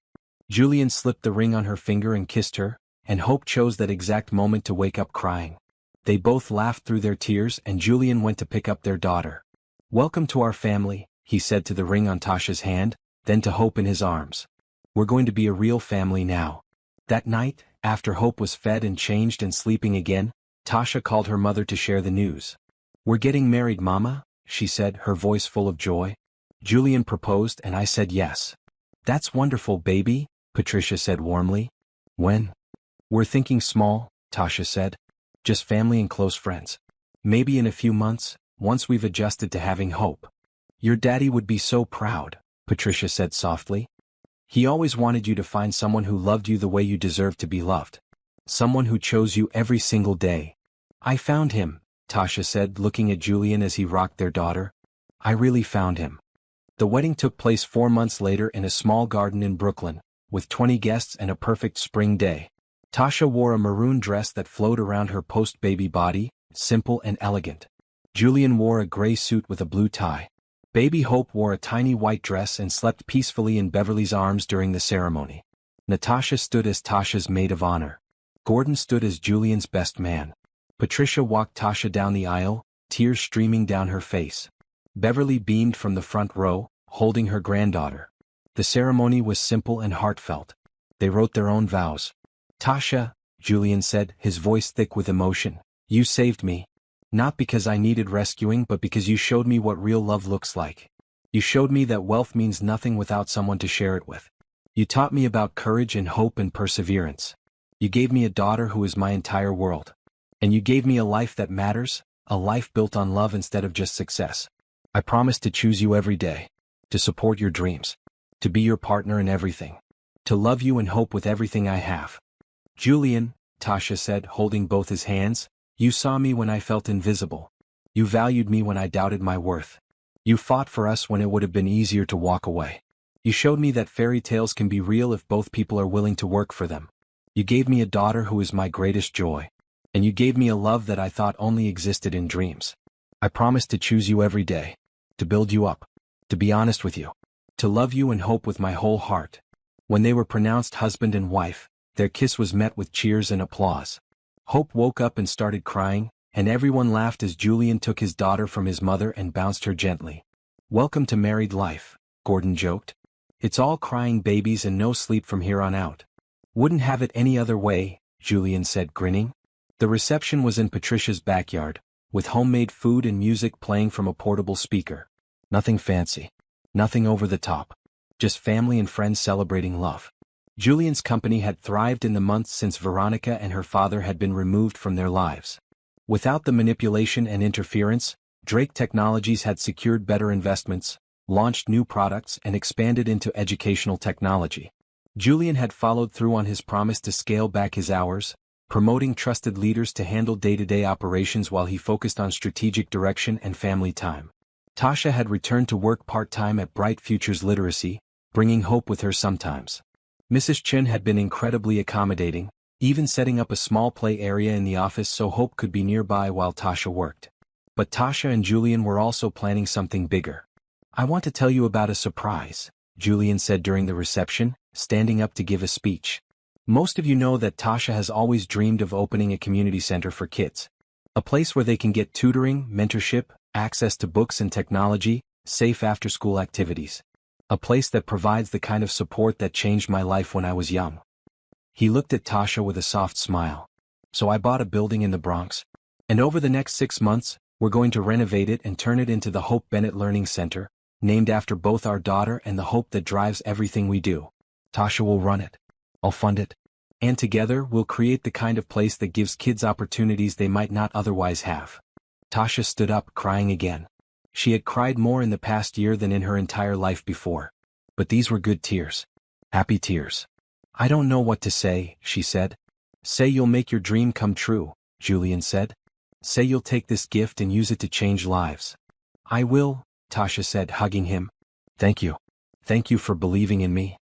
Julian slipped the ring on her finger and kissed her, and Hope chose that exact moment to wake up crying. They both laughed through their tears and Julian went to pick up their daughter. "Welcome to our family," he said to the ring on Tasha's hand, then to Hope in his arms. "We're going to be a real family now." That night, after Hope was fed and changed and sleeping again, Tasha called her mother to share the news. "We're getting married, Mama," she said, her voice full of joy. "Julian proposed and I said yes." "That's wonderful, baby," Patricia said warmly. "When?" "We're thinking small," Tasha said. "Just family and close friends. Maybe in a few months, once we've adjusted to having Hope." "Your daddy would be so proud," Patricia said softly. "He always wanted you to find someone who loved you the way you deserve to be loved. Someone who chose you every single day." "I found him," Tasha said, looking at Julian as he rocked their daughter. "I really found him." The wedding took place 4 months later in a small garden in Brooklyn, with 20 guests and a perfect spring day. Tasha wore a maroon dress that flowed around her post-baby body, simple and elegant. Julian wore a gray suit with a blue tie. Baby Hope wore a tiny white dress and slept peacefully in Beverly's arms during the ceremony. Natasha stood as Tasha's maid of honor. Gordon stood as Julian's best man. Patricia walked Tasha down the aisle, tears streaming down her face. Beverly beamed from the front row, holding her granddaughter. The ceremony was simple and heartfelt. They wrote their own vows. "Tasha," Julian said, his voice thick with emotion, "you saved me. Not because I needed rescuing but because you showed me what real love looks like. You showed me that wealth means nothing without someone to share it with. You taught me about courage and hope and perseverance. You gave me a daughter who is my entire world. And you gave me a life that matters, a life built on love instead of just success. I promise to choose you every day, to support your dreams, to be your partner in everything, to love you and hope with everything I have." "Julian," Tasha said, holding both his hands, "you saw me when I felt invisible. You valued me when I doubted my worth. You fought for us when it would have been easier to walk away. You showed me that fairy tales can be real if both people are willing to work for them. You gave me a daughter who is my greatest joy. And you gave me a love that I thought only existed in dreams. I promise to choose you every day, to build you up, to be honest with you, to love you and hope with my whole heart." When they were pronounced husband and wife, their kiss was met with cheers and applause. Hope woke up and started crying, and everyone laughed as Julian took his daughter from his mother and bounced her gently. "Welcome to married life," Gordon joked. "It's all crying babies and no sleep from here on out." "Wouldn't have it any other way," Julian said, grinning. The reception was in Patricia's backyard, with homemade food and music playing from a portable speaker. Nothing fancy. Nothing over the top. Just family and friends celebrating love. Julian's company had thrived in the months since Veronica and her father had been removed from their lives. Without the manipulation and interference, Drake Technologies had secured better investments, launched new products and expanded into educational technology. Julian had followed through on his promise to scale back his hours, promoting trusted leaders to handle day-to-day operations while he focused on strategic direction and family time. Tasha had returned to work part-time at Bright Futures Literacy, bringing hope with her sometimes. Mrs. Chen had been incredibly accommodating, even setting up a small play area in the office so Hope could be nearby while Tasha worked. But Tasha and Julian were also planning something bigger. "I want to tell you about a surprise," Julian said during the reception, standing up to give a speech. "Most of you know that Tasha has always dreamed of opening a community center for kids. A place where they can get tutoring, mentorship, access to books and technology, safe after-school activities. A place that provides the kind of support that changed my life when I was young." He looked at Tasha with a soft smile. "So I bought a building in the Bronx. And over the next 6 months, we're going to renovate it and turn it into the Hope Bennett Learning Center, named after both our daughter and the hope that drives everything we do. Tasha will run it. I'll fund it. And together we'll create the kind of place that gives kids opportunities they might not otherwise have." Tasha stood up, crying again. She had cried more in the past year than in her entire life before. But these were good tears. Happy tears. "I don't know what to say," she said. "Say you'll make your dream come true," Julian said. "Say you'll take this gift and use it to change lives." "I will," Tasha said, hugging him. "Thank you. Thank you for believing in me."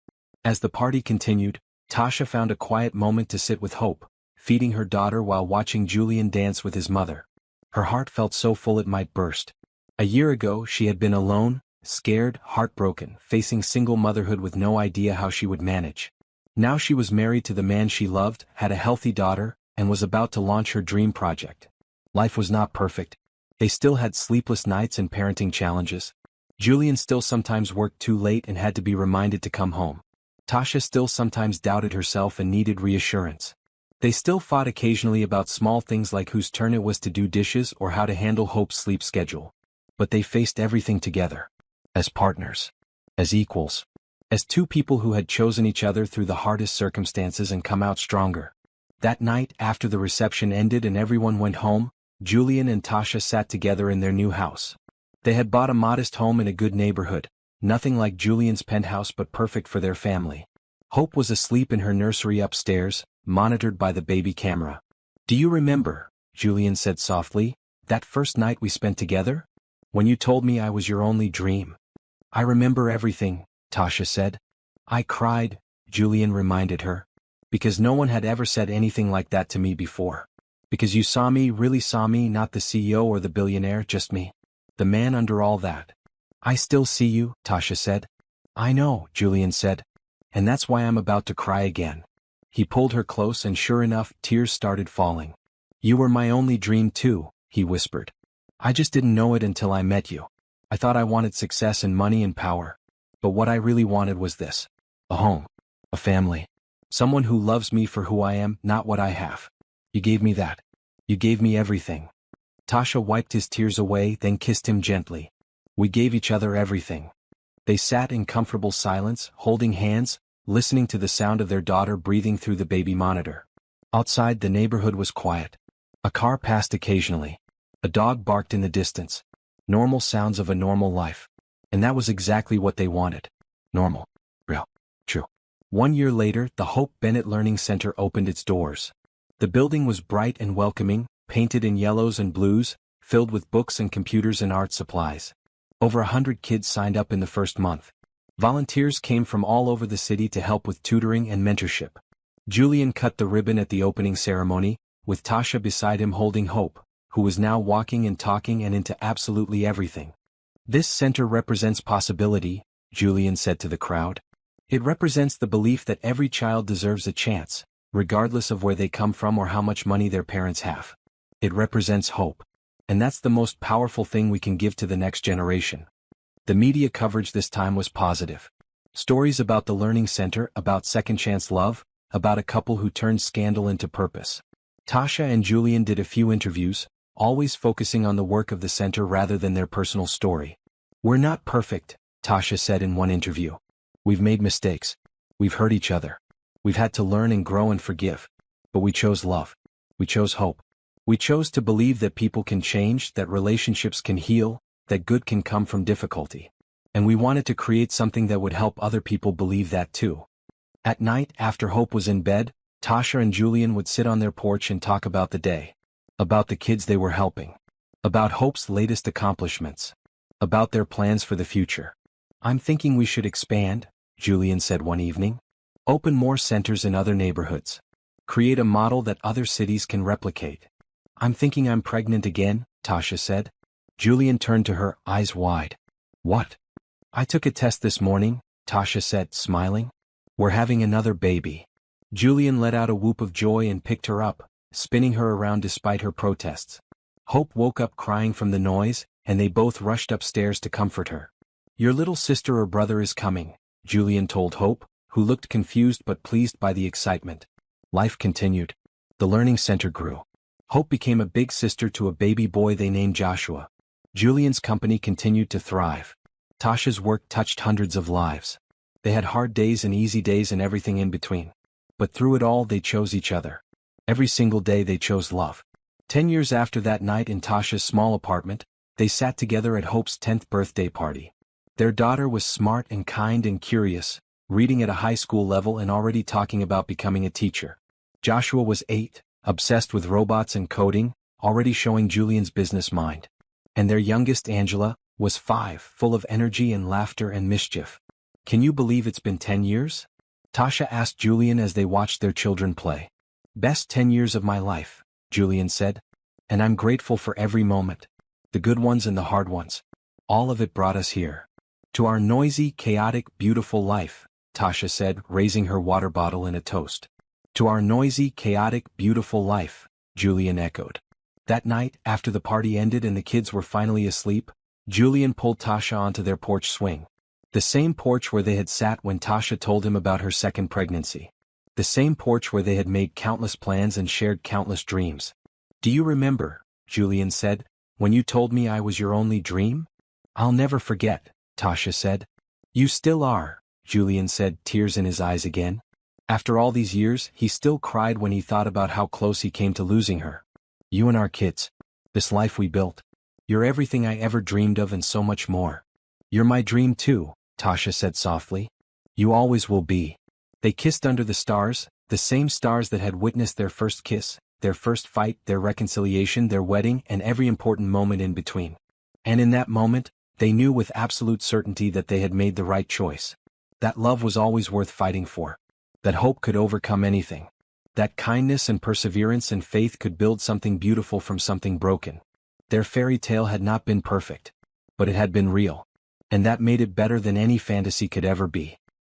As the party continued, Tasha found a quiet moment to sit with Hope, feeding her daughter while watching Julian dance with his mother. Her heart felt so full it might burst. A year ago she had been alone, scared, heartbroken, facing single motherhood with no idea how she would manage. Now she was married to the man she loved, had a healthy daughter, and was about to launch her dream project. Life was not perfect. They still had sleepless nights and parenting challenges. Julian still sometimes worked too late and had to be reminded to come home. Tasha still sometimes doubted herself and needed reassurance. They still fought occasionally about small things like whose turn it was to do dishes or how to handle Hope's sleep schedule. But they faced everything together. As partners. As equals. As two people who had chosen each other through the hardest circumstances and come out stronger. That night, after the reception ended and everyone went home, Julian and Tasha sat together in their new house. They had bought a modest home in a good neighborhood, nothing like Julian's penthouse but perfect for their family. Hope was asleep in her nursery upstairs, monitored by the baby camera. "Do you remember," Julian said softly, "that first night we spent together? When you told me I was your only dream?" "I remember everything," Tasha said. "I cried," Julian reminded her. Because no one had ever said anything like that to me before. Because you saw me, really saw me, not the CEO or the billionaire, just me. The man under all that. I still see you, Tasha said. I know, Julian said. And that's why I'm about to cry again. He pulled her close and sure enough, tears started falling. You were my only dream too, he whispered. I just didn't know it until I met you. I thought I wanted success and money and power. But what I really wanted was this. A home. A family. Someone who loves me for who I am, not what I have. You gave me that. You gave me everything. Tasha wiped his tears away, then kissed him gently. We gave each other everything. They sat in comfortable silence, holding hands, listening to the sound of their daughter breathing through the baby monitor. Outside, the neighborhood was quiet. A car passed occasionally. A dog barked in the distance. Normal sounds of a normal life. And that was exactly what they wanted. Normal. Real. True. 1 year later, the Hope Bennett Learning Center opened its doors. The building was bright and welcoming, painted in yellows and blues, filled with books and computers and art supplies. Over 100 kids signed up in the first month. Volunteers came from all over the city to help with tutoring and mentorship. Julian cut the ribbon at the opening ceremony, with Tasha beside him holding Hope, who was now walking and talking and into absolutely everything. This center represents possibility, Julian said to the crowd. It represents the belief that every child deserves a chance, regardless of where they come from or how much money their parents have. It represents hope. And that's the most powerful thing we can give to the next generation. The media coverage this time was positive. Stories about the Learning Center, about second-chance love, about a couple who turned scandal into purpose. Tasha and Julian did a few interviews, always focusing on the work of the center rather than their personal story. We're not perfect, Tasha said in one interview. We've made mistakes. We've hurt each other. We've had to learn and grow and forgive. But we chose love. We chose hope. We chose to believe that people can change, that relationships can heal, that good can come from difficulty. And we wanted to create something that would help other people believe that too. At night, after Hope was in bed, Tasha and Julian would sit on their porch and talk about the day. About the kids they were helping. About Hope's latest accomplishments. About their plans for the future. I'm thinking we should expand, Julian said one evening. Open more centers in other neighborhoods. Create a model that other cities can replicate. I'm thinking I'm pregnant again, Tasha said. Julian turned to her, eyes wide. What? I took a test this morning, Tasha said, smiling. We're having another baby. Julian let out a whoop of joy and picked her up, spinning her around despite her protests. Hope woke up crying from the noise, and they both rushed upstairs to comfort her. Your little sister or brother is coming, Julian told Hope, who looked confused but pleased by the excitement. Life continued. The learning center grew. Hope became a big sister to a baby boy they named Joshua. Julian's company continued to thrive. Tasha's work touched hundreds of lives. They had hard days and easy days and everything in between. But through it all they chose each other. Every single day they chose love. 10 years after that night in Tasha's small apartment, they sat together at Hope's 10th birthday party. Their daughter was smart and kind and curious, reading at a high school level and already talking about becoming a teacher. Joshua was 8. Obsessed with robots and coding, already showing Julian's business mind. And their youngest, Angela, was 5, full of energy and laughter and mischief. Can you believe it's been 10 years? Tasha asked Julian as they watched their children play. Best 10 years of my life, Julian said. And I'm grateful for every moment. The good ones and the hard ones. All of it brought us here. To our noisy, chaotic, beautiful life, Tasha said, raising her water bottle in a toast. To our noisy, chaotic, beautiful life, Julian echoed. That night, after the party ended and the kids were finally asleep, Julian pulled Tasha onto their porch swing. The same porch where they had sat when Tasha told him about her second pregnancy. The same porch where they had made countless plans and shared countless dreams. Do you remember, Julian said, when you told me I was your only dream? I'll never forget, Tasha said. You still are, Julian said, tears in his eyes again. After all these years, he still cried when he thought about how close he came to losing her. You and our kids. This life we built. You're everything I ever dreamed of and so much more. You're my dream too, Tasha said softly. You always will be. They kissed under the stars, the same stars that had witnessed their first kiss, their first fight, their reconciliation, their wedding, and every important moment in between. And in that moment, they knew with absolute certainty that they had made the right choice. That love was always worth fighting for. That hope could overcome anything. That kindness and perseverance and faith could build something beautiful from something broken. Their fairy tale had not been perfect. But it had been real. And that made it better than any fantasy could ever be.